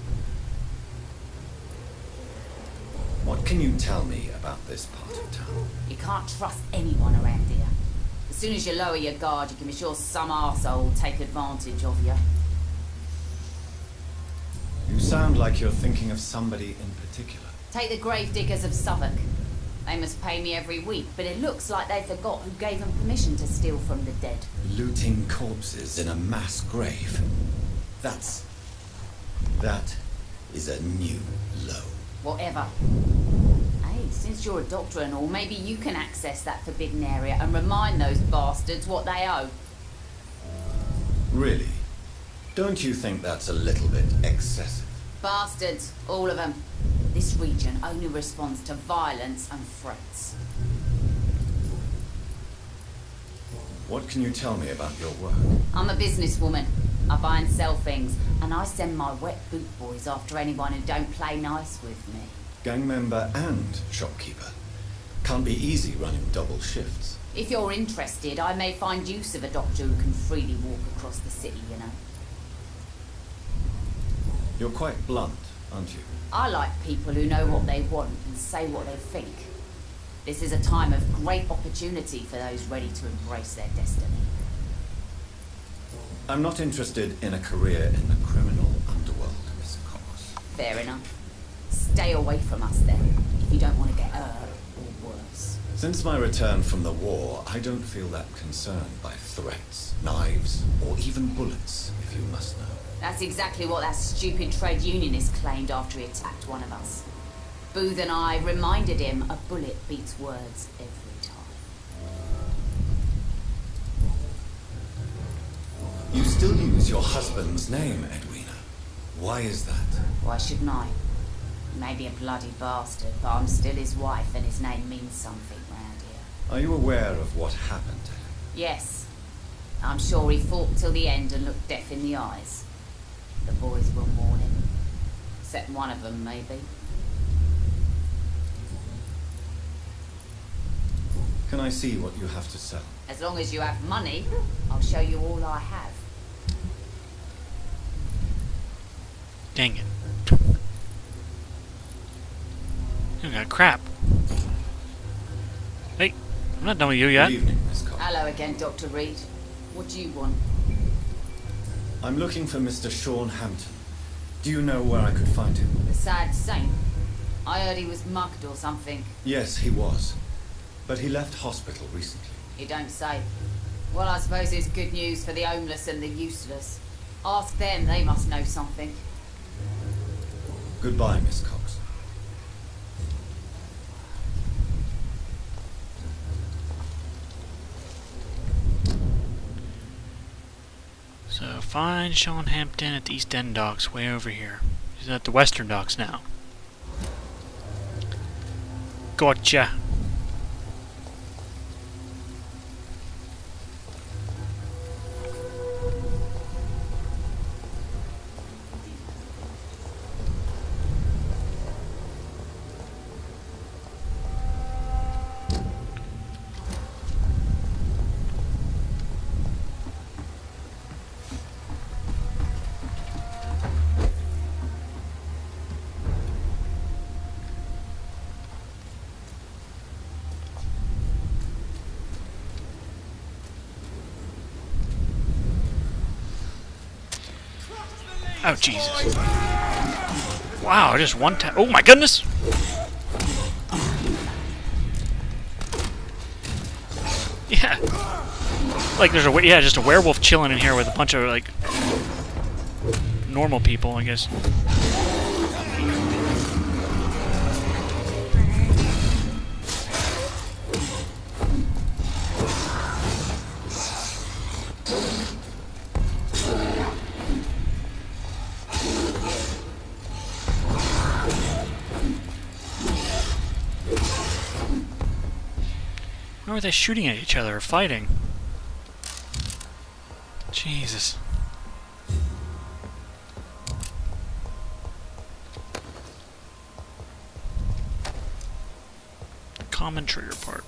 What can you tell me about this part of town? You can't trust anyone around here. As soon as you lower your guard, you can be sure some arsehole will take advantage of you. You sound like you're thinking of somebody in particular. Take the gravediggers of Southwark. They must pay me every week, but it looks like they forgot who gave them permission to steal from the dead. Looting corpses in a mass grave. That is a new low. Whatever. Hey, since you're a doctor and all, maybe you can access that forbidden area and remind those bastards what they owe. Really? Don't you think that's a little bit excessive? Bastards, all of them. This region only responds to violence and threats. What can you tell me about your work? I'm a businesswoman. I buy and sell things, and I send my wet boot boys after anyone who don't play nice with me. Gang member and shopkeeper. Can't be easy running double shifts. If you're interested, I may find use of a doctor who can freely walk across the city, you know. You're quite blunt, aren't you? I like people who know what they want and say what they think. This is a time of great opportunity for those ready to embrace their destiny. I'm not interested in a career in the criminal underworld, Miss Cox. Fair enough. Stay away from us then, if you don't want to get hurt or worse. Since my return from the war, I don't feel that concerned by threats, knives, or even bullets, if you must know. That's exactly what that stupid trade unionist claimed after he attacked one of us. Booth and I reminded him a bullet beats words every time. You still use your husband's name, Edwina. Why is that? Why shouldn't I? He may be a bloody bastard, but I'm still his wife and his name means something round here. Are you aware of what happened to him? Yes. I'm sure he fought till the end and looked death in the eyes. The boys will mourn him. Except one of them, maybe. Can I see what you have to sell? As long as you have money, I'll show you all I have. Dang it. You got crap. Hey, I'm not done with you yet. Good evening, Miss Cox. Hello again, Dr. Reed. What do you want? I'm looking for Mr. Sean Hampton. Do you know where I could find him? The sad saint? I heard he was mugged or something. Yes, he was. But he left hospital recently. You don't say. Well, I suppose it's good news for the homeless and the useless. Ask them, they must know something. Goodbye, Miss Cox. So, find Sean Hampton at the East End docks, way over here. He's at the Western docks now. Gotcha. Oh, Jesus. Wow, just one time. Oh, my goodness! Yeah. Like, there's just a werewolf chilling in here with a bunch of, like, normal people, I guess. Why were they shooting at each other or fighting? Jesus. Common trigger part.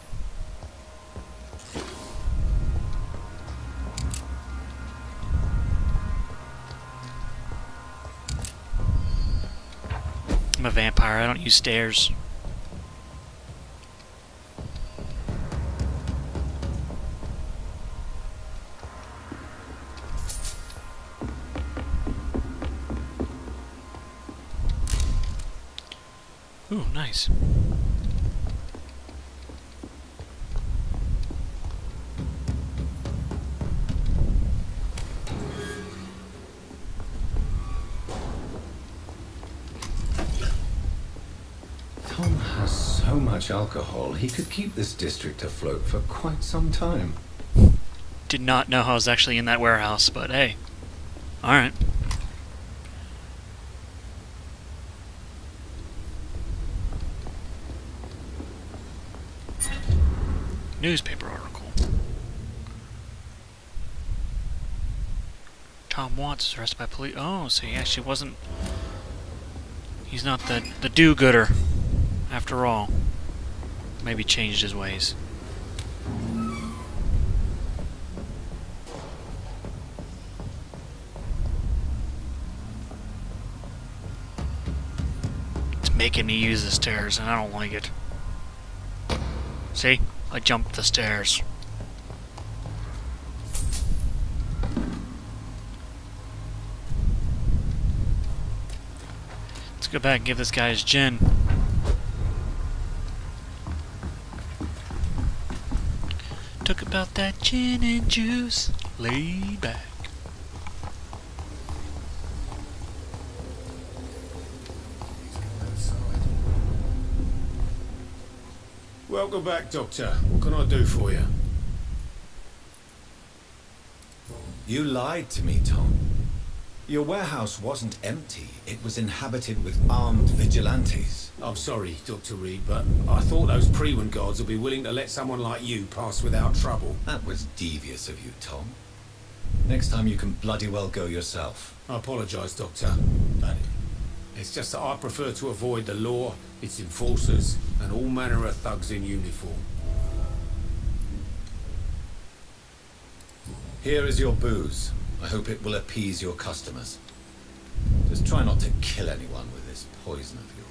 I'm a vampire, I don't use stairs. Ooh, nice. Tom has so much alcohol, he could keep this district afloat for quite some time. Did not know I was actually in that warehouse, but hey. Alright. Newspaper article. Tom Watts is arrested by police. Oh, so he actually wasn't... He's not the do-gooder, after all. Maybe changed his ways. making me use the stairs, and I don't like it. See? I jumped the stairs. Let's go back and give this guy his gin. Talk about that gin and juice. Lay back. Welcome back, Doctor. What can I do for you? You lied to me, Tom. Your warehouse wasn't empty. It was inhabited with armed vigilantes. I'm sorry, Dr. Reed, but I thought those Prewen guards would be willing to let someone like you pass without trouble. That was devious of you, Tom. Next time you can bloody well go yourself. I apologise, Doctor, but it's just that I prefer to avoid the law, its enforcers, and all manner of thugs in uniform. Here is your booze. I hope it will appease your customers. Just try not to kill anyone with this poison of yours.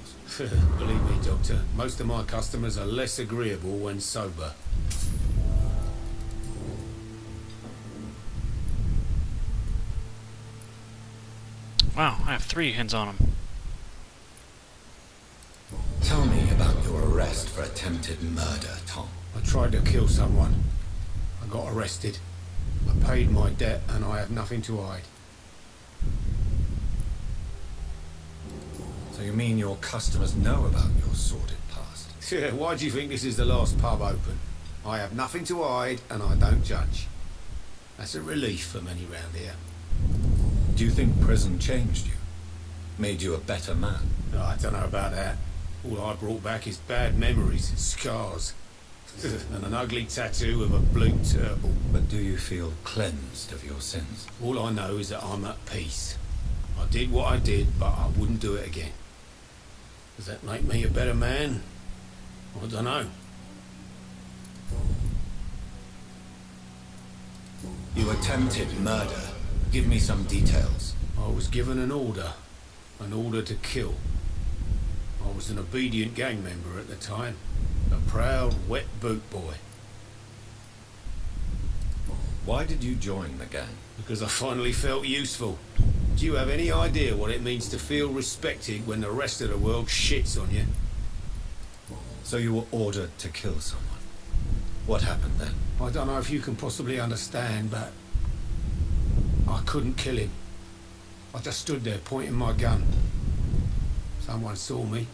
Believe me, Doctor, most of my customers are less agreeable when sober. Wow, I have 3 hands on him. Tell me about your arrest for attempted murder, Tom. I tried to kill someone. I got arrested. I paid my debt and I have nothing to hide. So you mean your customers know about your sordid past? Yeah, why do you think this is the last pub open? I have nothing to hide and I don't judge. That's a relief for many round here. Do you think prison changed you? Made you a better man? Oh, I don't know about that. All I brought back is bad memories, scars, and an ugly tattoo of a blue turtle. But do you feel cleansed of your sins? All I know is that I'm at peace. I did what I did, but I wouldn't do it again. Does that make me a better man? I don't know. You attempted murder. Give me some details. I was given an order to kill. I was an obedient gang member at the time, a proud wet boot boy. Why did you join the gang? Because I finally felt useful. Do you have any idea what it means to feel respected when the rest of the world shits on you? So you were ordered to kill someone. What happened then? I don't know if you can possibly understand, but I couldn't kill him. I just stood there pointing my gun. Someone saw me.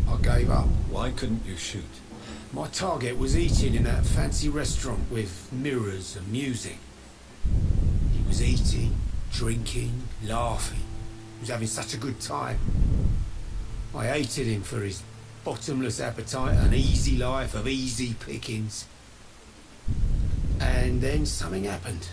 I gave up. Why couldn't you shoot? My target was eating in that fancy restaurant with mirrors and music. He was eating, drinking, laughing. He was having such a good time. I hated him for his bottomless appetite and easy life of easy pickings. And then something happened.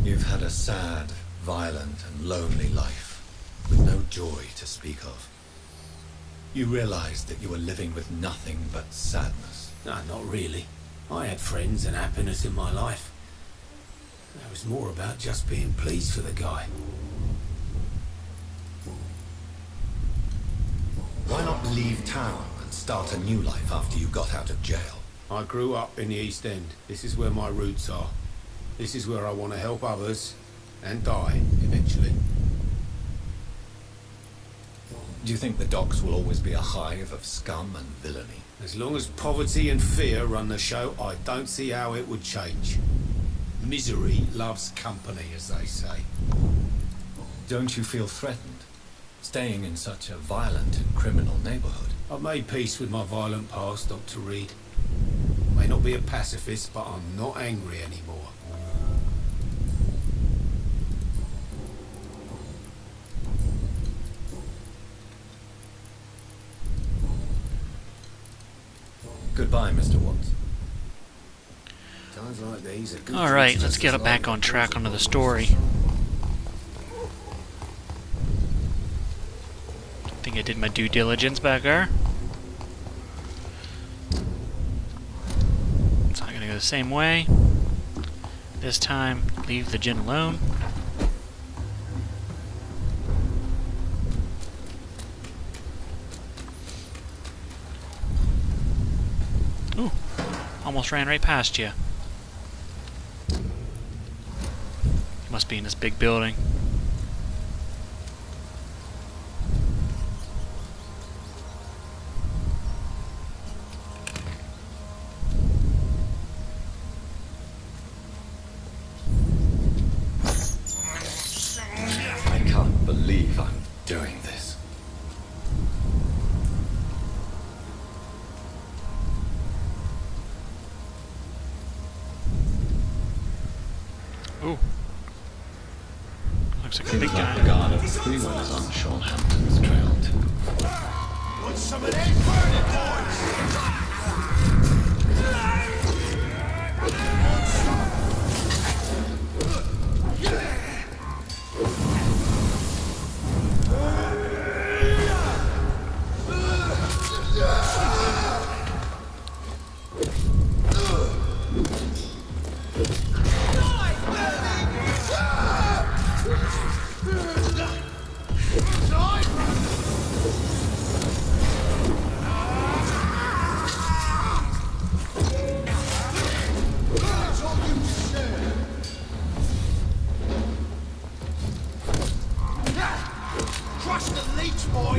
You've had a sad, violent and lonely life, with no joy to speak of. You realized that you were living with nothing but sadness. No, not really. I had friends and happiness in my life. It was more about just being pleased for the guy. Why not leave town and start a new life after you got out of jail? I grew up in the East End. This is where my roots are. This is where I want to help others and die eventually. Do you think the docks will always be a hive of scum and villainy? As long as poverty and fear run the show, I don't see how it would change. Misery loves company, as they say. Don't you feel threatened, staying in such a violent and criminal neighborhood? I've made peace with my violent past, Dr. Reed. I may not be a pacifist, but I'm not angry anymore. Goodbye, Mr. Watts. Times like these are good. Alright, let's get it back on track onto the story. I think I did my due diligence back there. It's not gonna go the same way. This time, leave the gin alone. almost ran right past you. You must be in this big building. I can't believe I'm doing this. Ooh. Looks like a Seems big like guy. the guard of the Freeman is on Sean Hampton's trail too. Want some of that burning, boys? Crush the leech, boy!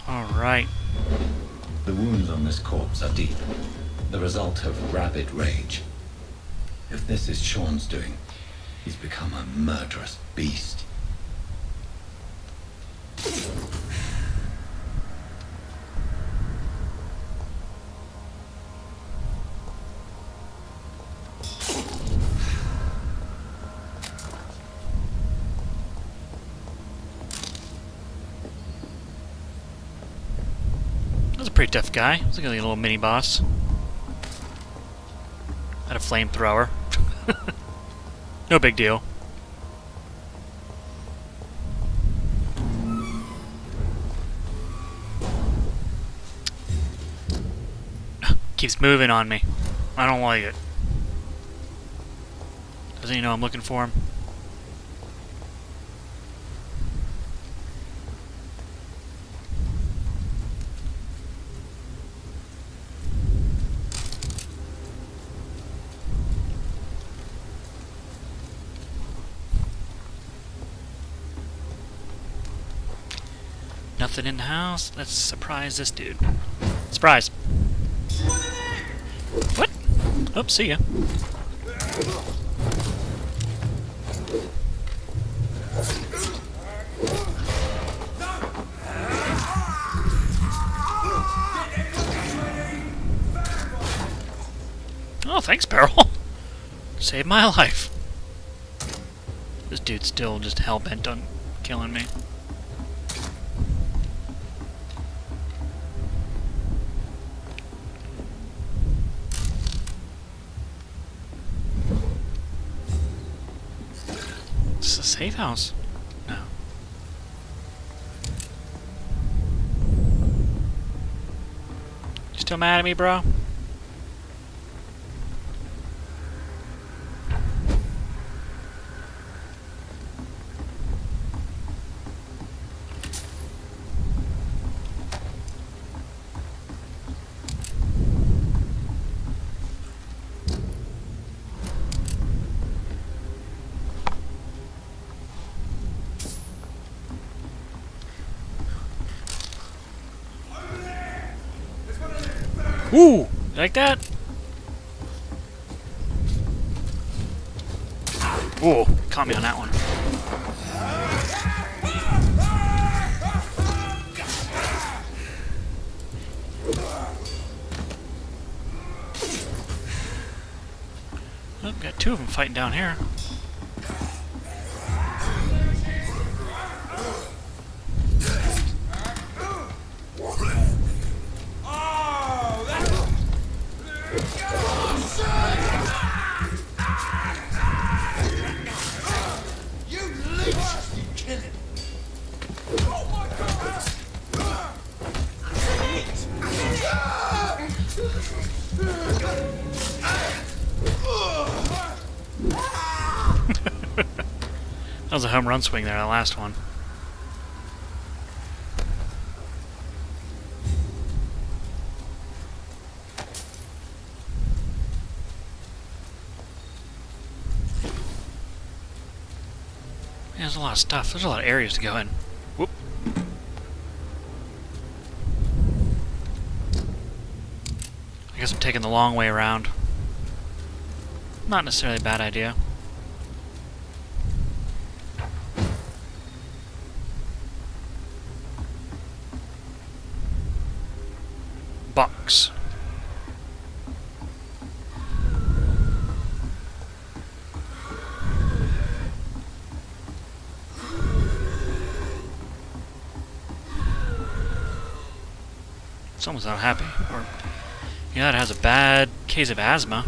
Alright. The wounds on this corpse are deep, the result of rabid rage. If this is Sean's doing, he's become a murderous beast. That was a pretty tough guy. Looks like a little mini boss. Had a flamethrower. No big deal. Keeps moving on me. I don't like it. Doesn't he know I'm looking for him? Nothing in the house. Let's surprise this dude. Surprise! What? Oh, see ya. Oh, thanks, Beryl. Saved my life. This dude's still just hell-bent on killing me. Is this a safe house? No. You still mad at me, bro? Ooh! Like that? Ooh, caught me on that one. Oh, got two of them fighting down here. was a home run swing there, that last one. Yeah, there's a lot of stuff. There's a lot of areas to go in. Whoop. I guess I'm taking the long way around. Not necessarily a bad idea. Box. Someone's not happy. Or, yeah, it has a bad case of asthma.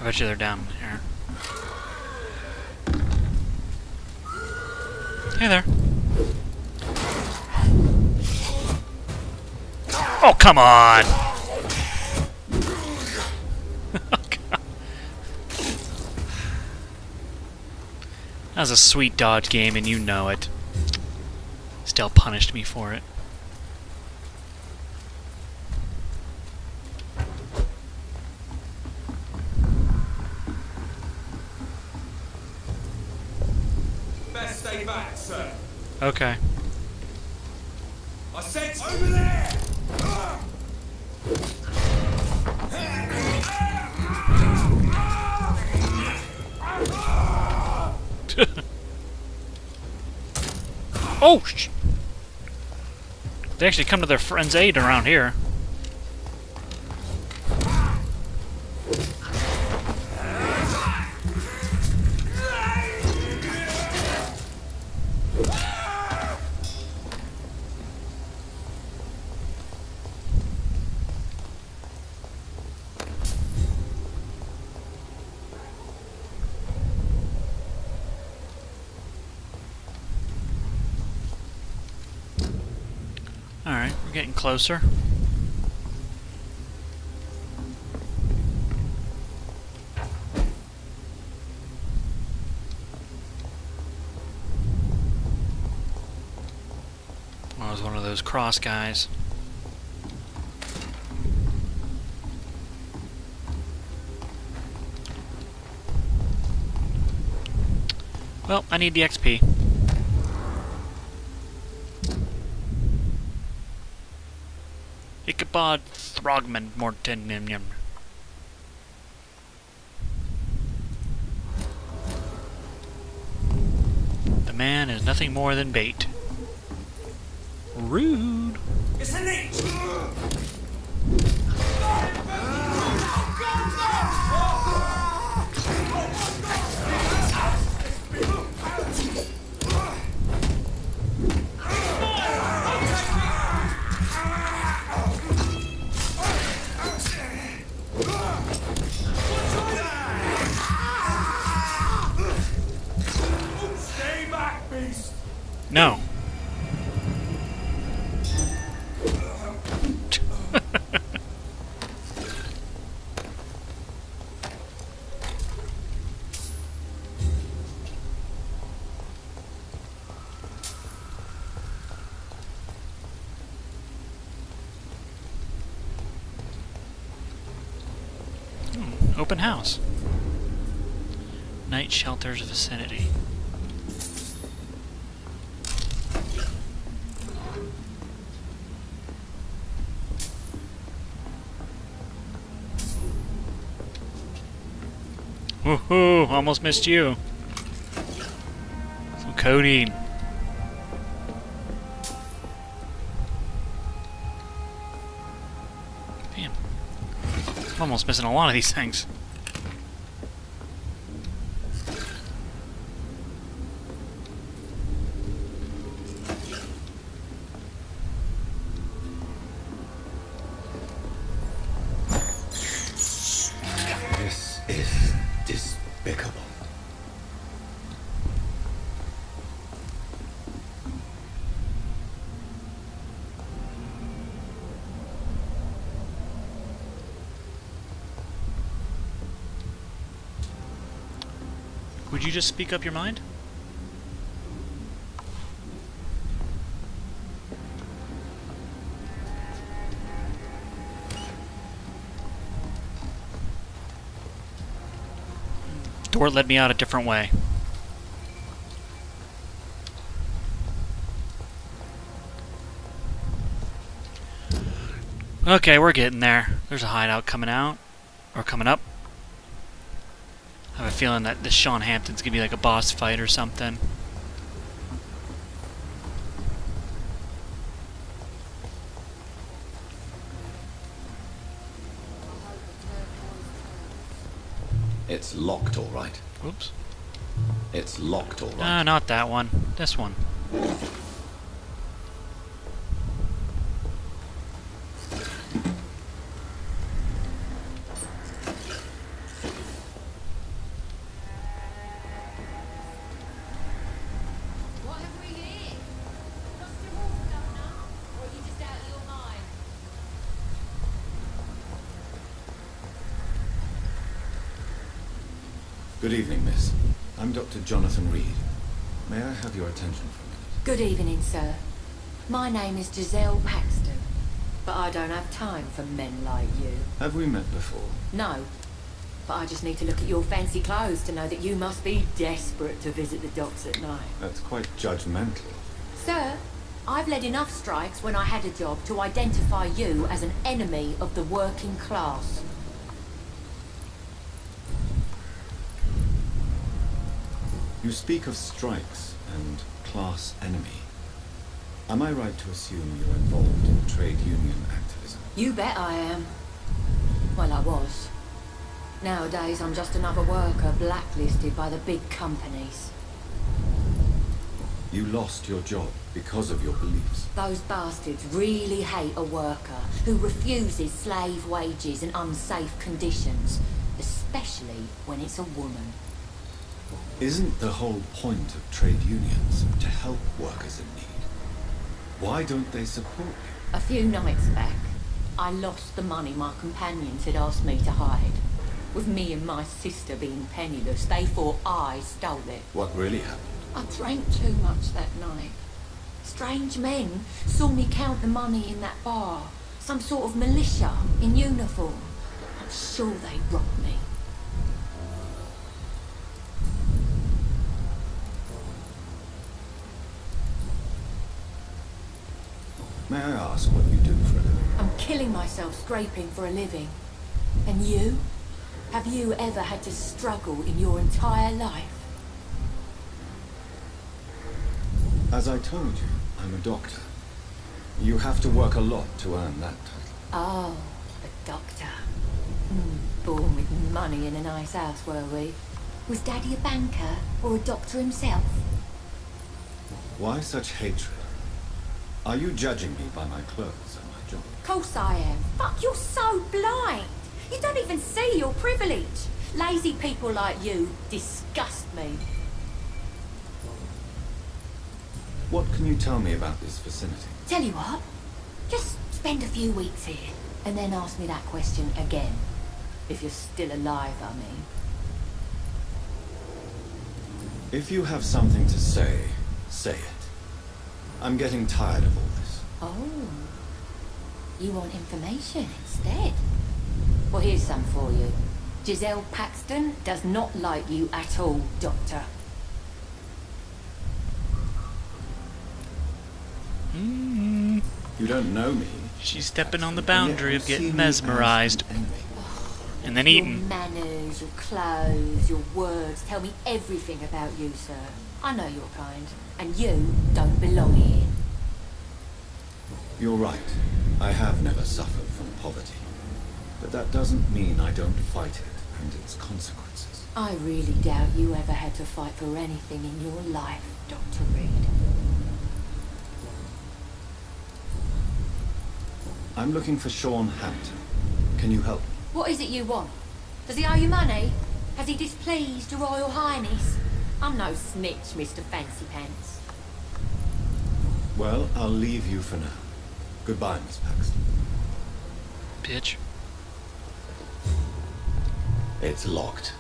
I bet you they're down here. Hey there. Oh, come on! That was a sweet dodge game, and you know it. Still punished me for it. Best stay back, sir. Okay. I said over there! Oh! They actually come to their friend's aid around here. Alright, we're getting closer. I was one of those cross guys. Well, I need the XP. Ichabod Throgman Mortenium. The man is nothing more than bait. Rude. It's an inch! Stay back, beast! No. Open house. Night shelters vicinity. Woohoo! Almost missed you. Some codeine. Damn. I'm almost missing a lot of these things. This is despicable. Would you just speak up your mind? Door led me out a different way. Okay, we're getting there. There's a hideout coming out. Or coming up. I have a feeling that this Sean Hampton's gonna be like a boss fight or something. It's locked, all right. Oops. It's locked, all right. Ah, not that one. This one. What have we here? Lost your horse, Governor? Or are you just out of your mind? Good evening, miss. I'm Dr. Jonathan Reed. May I have your attention for a minute? Good evening, sir. My name is Giselle Paxton, but I don't have time for men like you. Have we met before? No, but I just need to look at your fancy clothes to know that you must be desperate to visit the docks at night. That's quite judgmental. Sir, I've led enough strikes when I had a job to identify you as an enemy of the working class. You speak of strikes and class enemy. Am I right to assume you're involved in trade union activism? You bet I am. Well, I was. Nowadays, I'm just another worker blacklisted by the big companies. You lost your job because of your beliefs. Those bastards really hate a worker who refuses slave wages and unsafe conditions, especially when it's a woman. Isn't the whole point of trade unions to help workers in need? Why don't they support you? A few nights back, I lost the money my companions had asked me to hide. With me and my sister being penniless, they thought I stole it. What really happened? I drank too much that night. Strange men saw me count the money in that bar. Some sort of militia in uniform. I'm sure they robbed me. May I ask what you do for a living? I'm killing myself scraping for a living. And you? Have you ever had to struggle in your entire life? As I told you, I'm a doctor. You have to work a lot to earn that title. Oh, a doctor. Born with money in a nice house, were we? Was Daddy a banker or a doctor himself? Why such hatred? Are you judging me by my clothes and my job? Of course I am. Fuck, you're so blind. You don't even see your privilege. Lazy people like you disgust me. What can you tell me about this vicinity? Tell you what, just spend a few weeks here, and then ask me that question again. If you're still alive, I mean. If you have something to say, say it. I'm getting tired of all this. Oh, you want information instead? Well, here's some for you. Giselle Paxton does not like you at all, Doctor. You don't know me. She's stepping on the boundary of getting mesmerized. And then eaten. Your manners, your clothes, your words tell me everything about you, sir. I know your kind. And you don't belong here. You're right. I have never suffered from poverty. But that doesn't mean I don't fight it and its consequences. I really doubt you ever had to fight for anything in your life, Dr. Reed. I'm looking for Sean Hampton. Can you help me? What is it you want? Does he owe you money? Has he displeased your Royal Highness? I'm no snitch, Mr. Fancy Pants. Well, I'll leave you for now. Goodbye, Miss Paxton. Bitch. It's locked.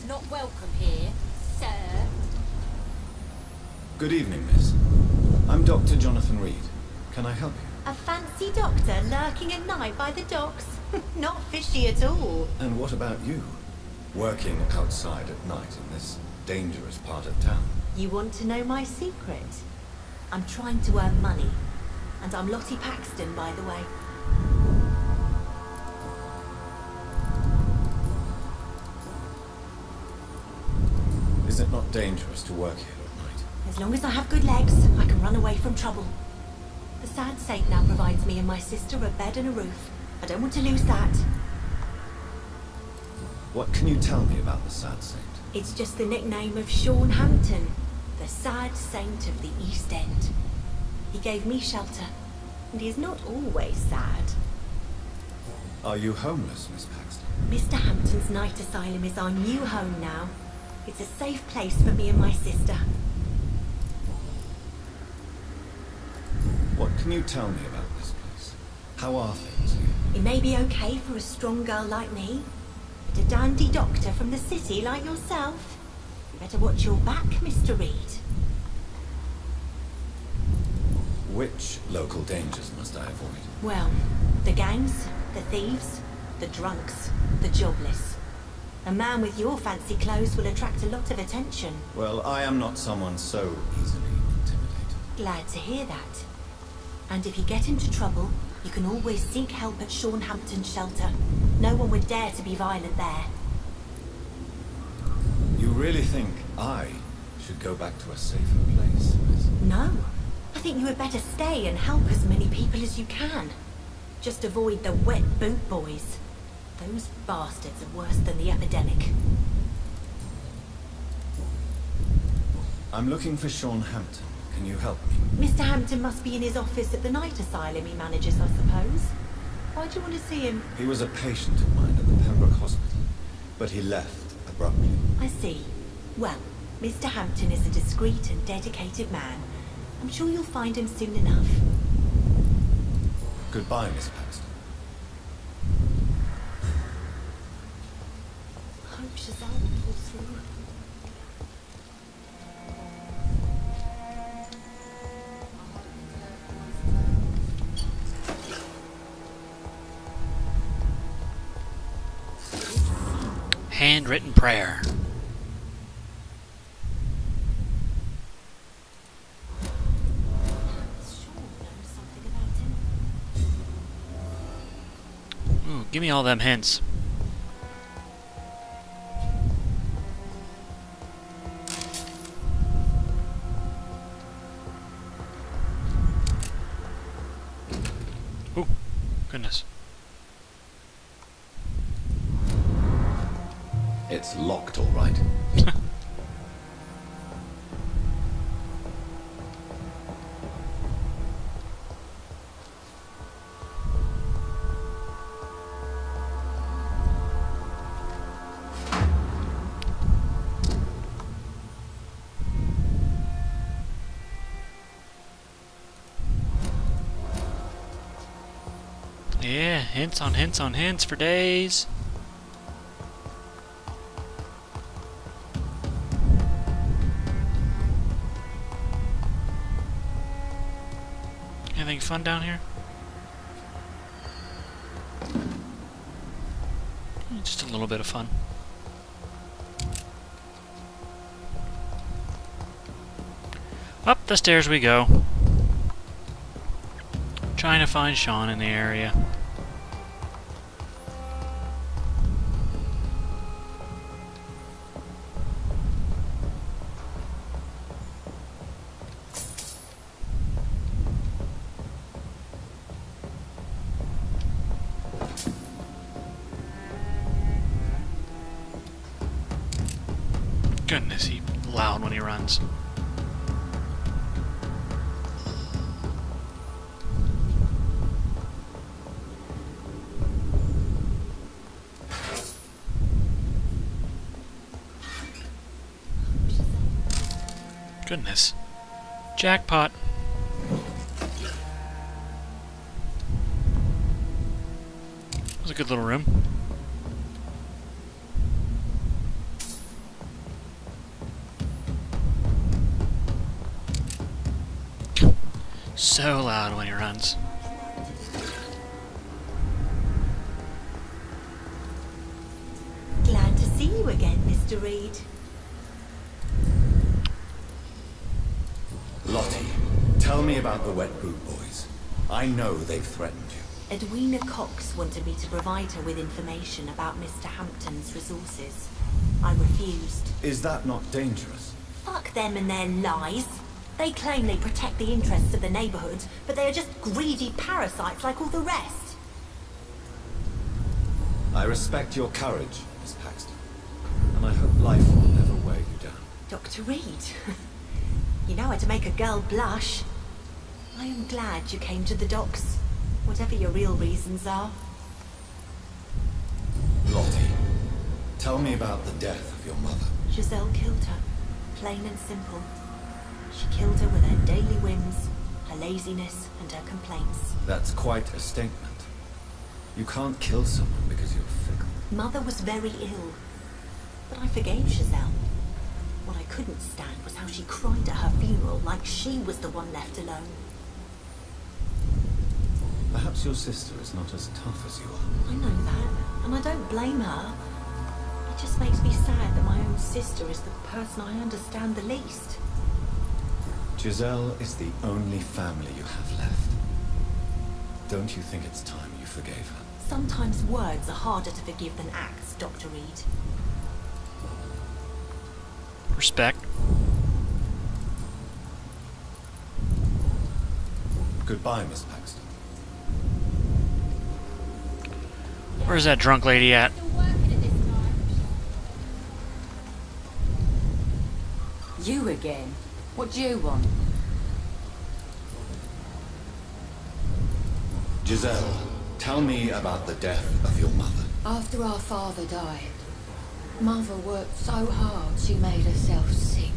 not welcome here, sir. Good evening, miss. I'm Dr. Jonathan Reed. Can I help you? A fancy doctor lurking at night by the docks? Not fishy at all. And what about you? Working outside at night in this dangerous part of town. You want to know my secret? I'm trying to earn money. And I'm Lottie Paxton, by the way. Is it not dangerous to work here at night? As long as I have good legs, I can run away from trouble. The Sad Saint now provides me and my sister a bed and a roof. I don't want to lose that. What can you tell me about the Sad Saint? It's just the nickname of Sean Hampton, the Sad Saint of the East End. He gave me shelter, and he is not always sad. Are you homeless, Miss Paxton? Mr. Hampton's night asylum is our new home now. It's a safe place for me and my sister. What can you tell me about this place? How are things here? It may be okay for a strong girl like me, but a dandy doctor from the city like yourself, you better watch your back, Mr. Reed. Which local dangers must I avoid? Well, the gangs, the thieves, the drunks, the jobless. A man with your fancy clothes will attract a lot of attention. Well, I am not someone so easily intimidated. Glad to hear that. And if you get into trouble, you can always seek help at Sean Hampton's shelter. No one would dare to be violent there. You really think I should go back to a safer place, Miss? No. I think you had better stay and help as many people as you can. Just avoid the wet boot boys. Those bastards are worse than the epidemic. I'm looking for Sean Hampton. Can you help me? Mr. Hampton must be in his office at the night asylum he manages, I suppose. Why do you want to see him? He was a patient of mine at the Pembroke Hospital, but he left abruptly. I see. Well, Mr. Hampton is a discreet and dedicated man. I'm sure you'll find him soon enough. Goodbye, Miss Paxton. I hope Shazal will pull through. Handwritten prayer. Ooh, give me all them hints. Ooh, goodness. It's locked, all right. Yeah, hints on hints on hints for days. Anything fun down here? Just a little bit of fun. Up the stairs we go. Trying to find Sean in the area. Goodness, he's loud when he runs. Goodness. Jackpot. It was a good little room. So loud when he runs. Glad to see you again, Mr. Reed. Lottie, tell me about the Wet Boot Boys. I know they've threatened you. Edwina Cox wanted me to provide her with information about Mr. Hampton's resources. I refused. Is that not dangerous? Fuck them and their lies. They claim they protect the interests of the neighborhood, but they are just greedy parasites like all the rest. I respect your courage, Miss Paxton. And I hope life will never wear you down. Dr. Reed, you know how to make a girl blush. I am glad you came to the docks, whatever your real reasons are. Lottie, tell me about the death of your mother. Giselle killed her, plain and simple. She killed her with her daily whims, her laziness, and her complaints. That's quite a statement. You can't kill someone because you're fickle. Mother was very ill, but I forgave Giselle. What I couldn't stand was how she cried at her funeral like she was the one left alone. Perhaps your sister is not as tough as you are. I know that, and I don't blame her. It just makes me sad that my own sister is the person I understand the least. Giselle is the only family you have left. Don't you think it's time you forgave her? Sometimes words are harder to forgive than acts, Dr. Reed. Respect. Goodbye, Miss Paxton. Where's that drunk lady at? You again? What do you want? Giselle, tell me about the death of your mother. After our father died, Mother worked so hard she made herself sick.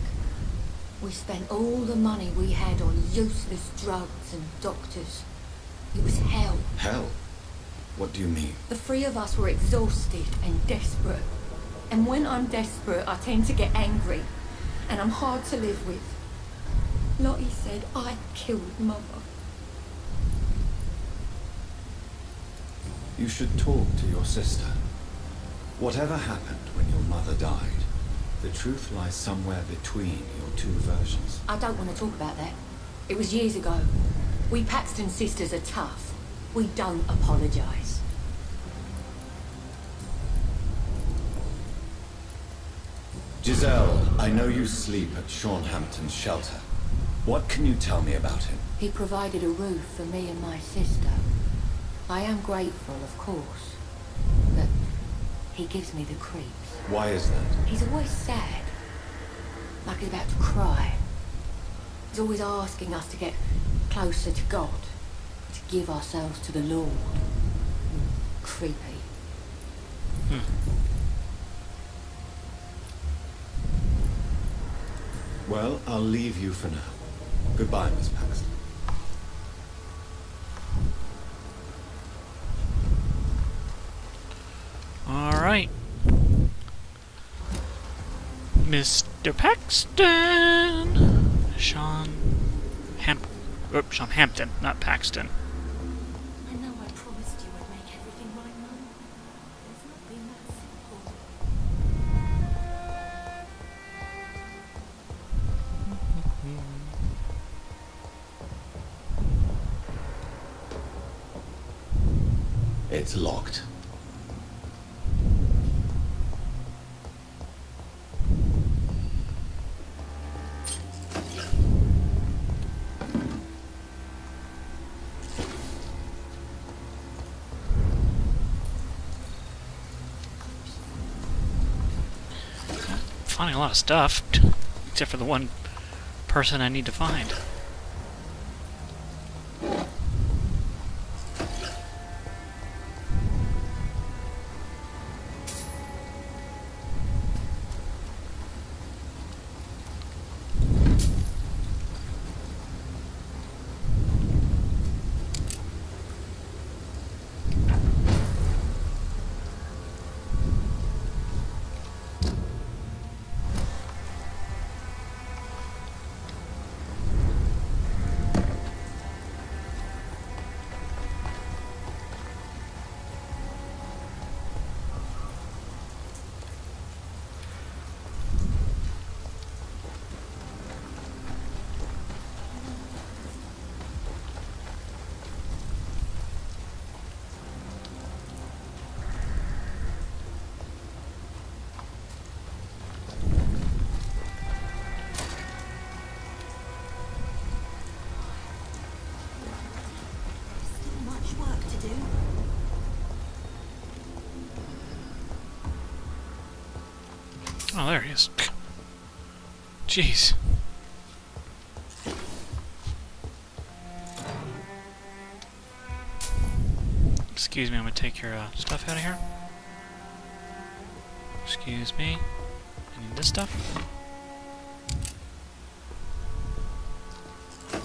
We spent all the money we had on useless drugs and doctors. It was hell. Hell? What do you mean? The three of us were exhausted and desperate. And when I'm desperate, I tend to get angry. And I'm hard to live with. Lottie said I killed Mother. You should talk to your sister. Whatever happened when your mother died, the truth lies somewhere between your two versions. I don't want to talk about that. It was years ago. We Paxton sisters are tough. We don't apologise. Giselle, I know you sleep at Sean Hampton's shelter. What can you tell me about him? He provided a roof for me and my sister. I am grateful, of course, but he gives me the creeps. Why is that? He's always sad, like he's about to cry. He's always asking us to get closer to God, to give ourselves to the Lord. Creepy. Well, I'll leave you for now. Goodbye, Miss Paxton. Alright. Mr. Paxton! Sean Hampton, not Paxton. I know I promised you I'd make everything right, Mum. It's not been that simple. It's locked. Finding a lot of stuff, except for the one person I need to find. Oh, there he is. Jeez. Excuse me, I'm gonna take your stuff out of here. Excuse me. I need this stuff.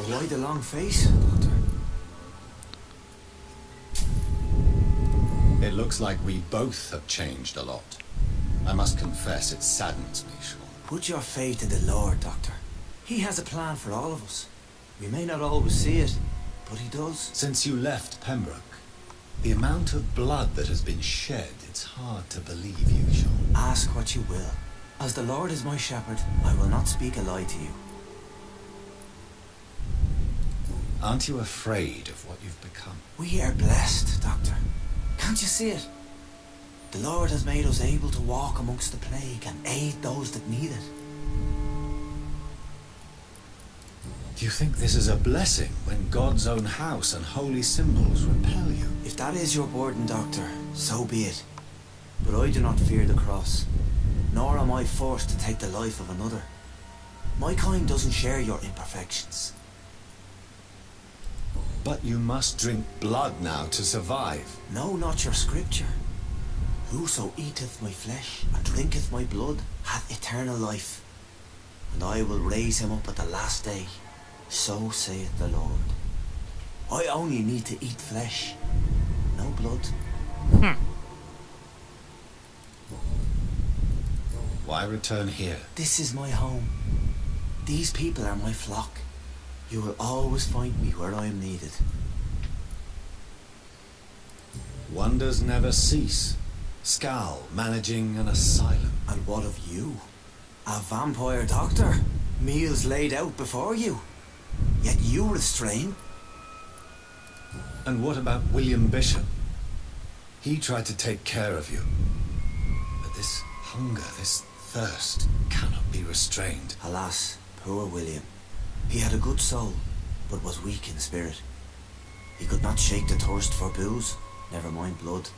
Why the long face, Doctor? It looks like we both have changed a lot. I must confess, it saddens me, Sean. Put your faith in the Lord, Doctor. He has a plan for all of us. We may not always see it, but he does. Since you left Pembroke, the amount of blood that has been shed, it's hard to believe you, Sean. Ask what you will. As the Lord is my shepherd, I will not speak a lie to you. Aren't you afraid of what you've become? We are blessed, Doctor. Can't you see it? The Lord has made us able to walk amongst the plague and aid those that need it. Do you think this is a blessing when God's own house and holy symbols repel you? If that is your burden, Doctor, so be it. But I do not fear the cross, nor am I forced to take the life of another. My kind doesn't share your imperfections. But you must drink blood now to survive. No, not your scripture. Whoso eateth my flesh and drinketh my blood hath eternal life, and I will raise him up at the last day. So saith the Lord. I only need to eat flesh, no blood. Why return here? This is my home. These people are my flock. You will always find me where I am needed. Wonders never cease. Scal managing an asylum. And what of you? A vampire doctor? Meals laid out before you. Yet you restrain. And what about William Bishop? He tried to take care of you. But this hunger, this thirst, cannot be restrained. Alas, poor William. He had a good soul, but was weak in spirit. He could not shake the thirst for booze, never mind blood.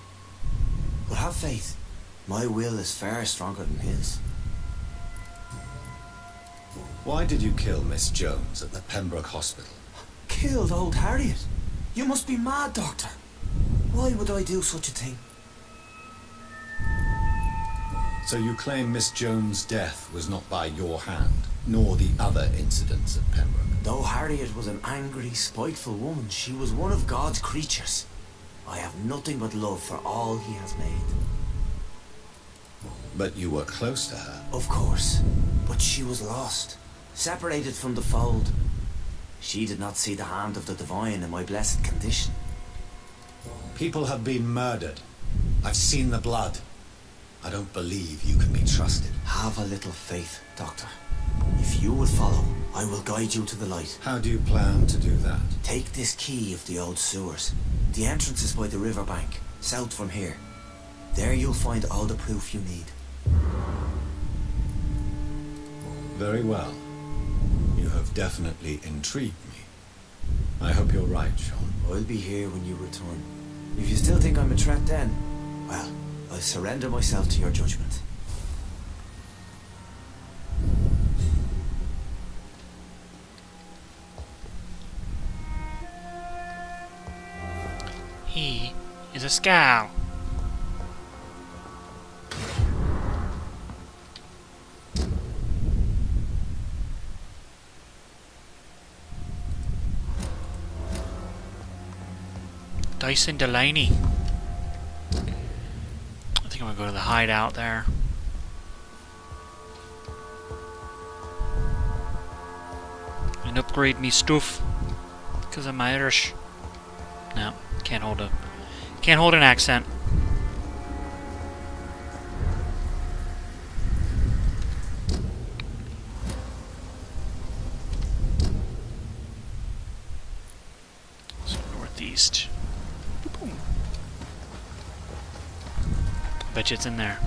But have faith, my will is far stronger than his. Why did you kill Miss Jones at the Pembroke Hospital? Killed old Harriet? You must be mad, Doctor. Why would I do such a thing? So you claim Miss Jones' death was not by your hand, nor the other incidents at Pembroke? Though Harriet was an angry, spiteful woman, she was one of God's creatures. I have nothing but love for all he has made. But you were close to her. Of course, but she was lost, separated from the fold. She did not see the hand of the divine in my blessed condition. People have been murdered. I've seen the blood. I don't believe you can be trusted. Have a little faith, Doctor. If you will follow, I will guide you to the light. How do you plan to do that? Take this key of the old sewers. The entrance is by the riverbank, south from here. There you'll find all the proof you need. Very well. You have definitely intrigued me. I hope you're right, Sean. I'll be here when you return. If you still think I'm a threat then, well, I'll surrender myself to your judgment. He is a Scal. Dyson Delaney. I think I'm gonna go to the hideout there. And upgrade me stuff. Because I'm Irish. No, can't hold an accent. So northeast. Boom. Bet you it's in there.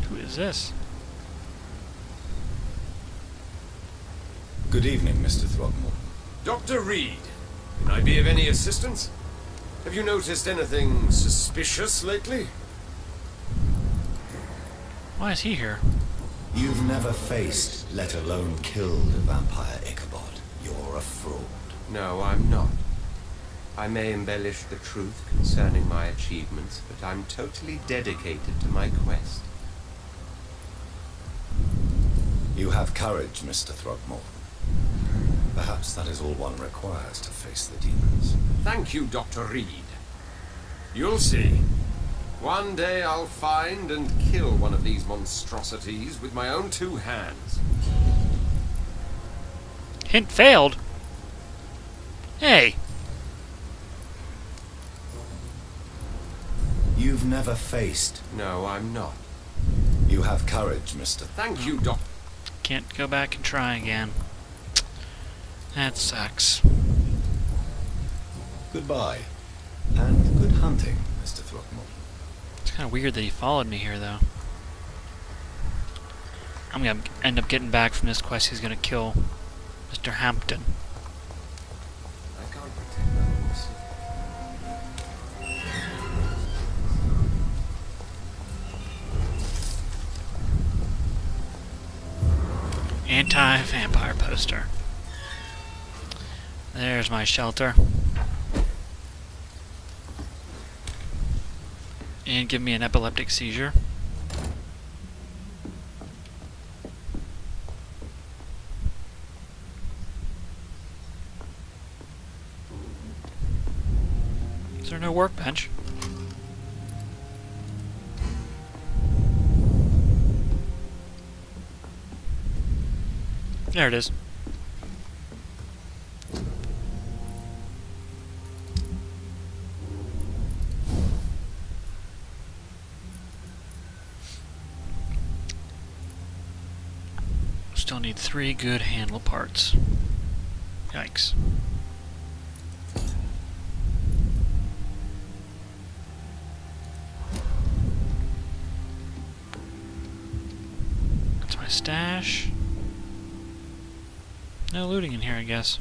Who is this? Good evening, Mr. Throgmorton. Dr. Reed, can I be of any assistance? Have you noticed anything suspicious lately? Why is he here? You've never faced, let alone killed, a vampire Ichabod. You're a fraud. No, I'm not. I may embellish the truth concerning my achievements, but I'm totally dedicated to my quest. You have courage, Mr. Throgmorton. Perhaps that is all one requires to face the demons. Thank you, Dr. Reed. You'll see. One day I'll find and kill one of these monstrosities with my own 2 hands. Hint failed? Hey! You've never faced. No, I'm not. You have courage, Mr. Thank you, Doc. Can't go back and try again. That sucks. Goodbye. And good hunting, Mr. Throckmorton. It's kind of weird that he followed me here, though. I'm gonna end up getting back from this quest. He's gonna kill Mr. Hampton. I can't protect my horse. Anti-vampire poster. There's my shelter. And give me an epileptic seizure. Is there no workbench? There it is. Still need 3 good handle parts. Yikes. That's my stash. No looting in here, I guess.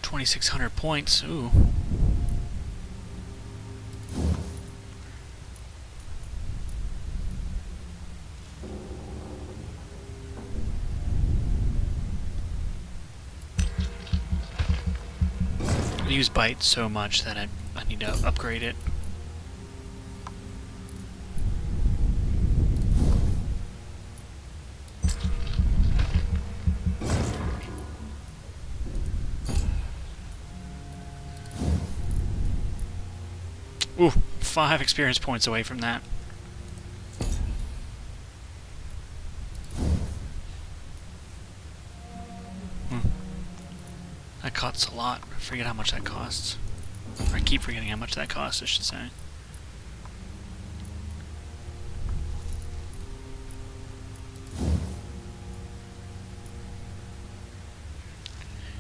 $2,600 points. Ooh. I use Bite so much that I need to upgrade it. Ooh, 5 experience points away from that. That costs a lot. I forget how much that costs. Or I keep forgetting how much that costs, I should say.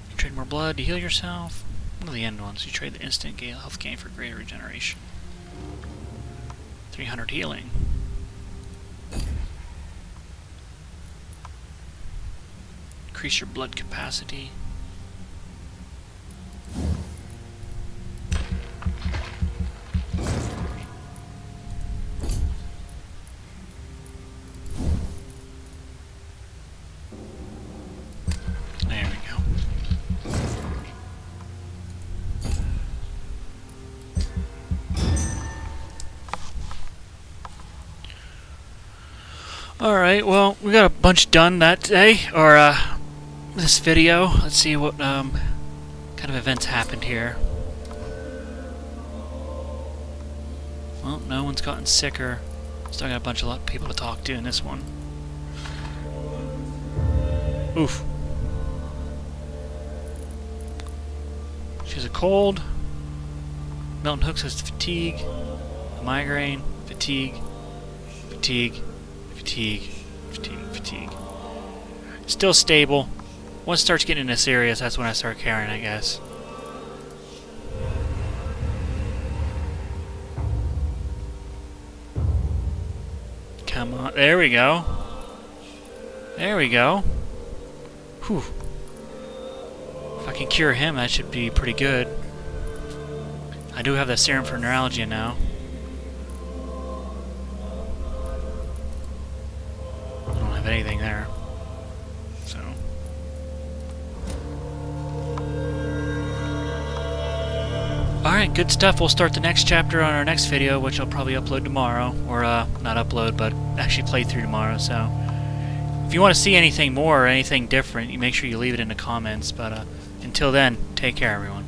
You trade more blood to heal yourself. One of the end ones. You trade the instant health gain for greater regeneration. 300 healing. Increase your blood capacity. There we go. Alright, well, we got a bunch done that day, or this video. Let's see what kind of events happened here. Well, no one's gotten sicker. Still got a bunch of people to talk to in this one. Oof. She has a cold. Milton Hooks has fatigue, a migraine, fatigue, fatigue, fatigue, fatigue, fatigue. Still stable. Once it starts getting into serious, that's when I start caring, I guess. Come on, there we go. There we go. Whew. If I can cure him, that should be pretty good. I do have the serum for neuralgia now. I don't have anything there. So. Alright, good stuff. We'll start the next chapter on our next video, which I'll probably upload tomorrow. Or, not upload, but actually play through tomorrow, so. If you want to see anything more or anything different, you make sure you leave it in the comments. But, until then, take care, everyone.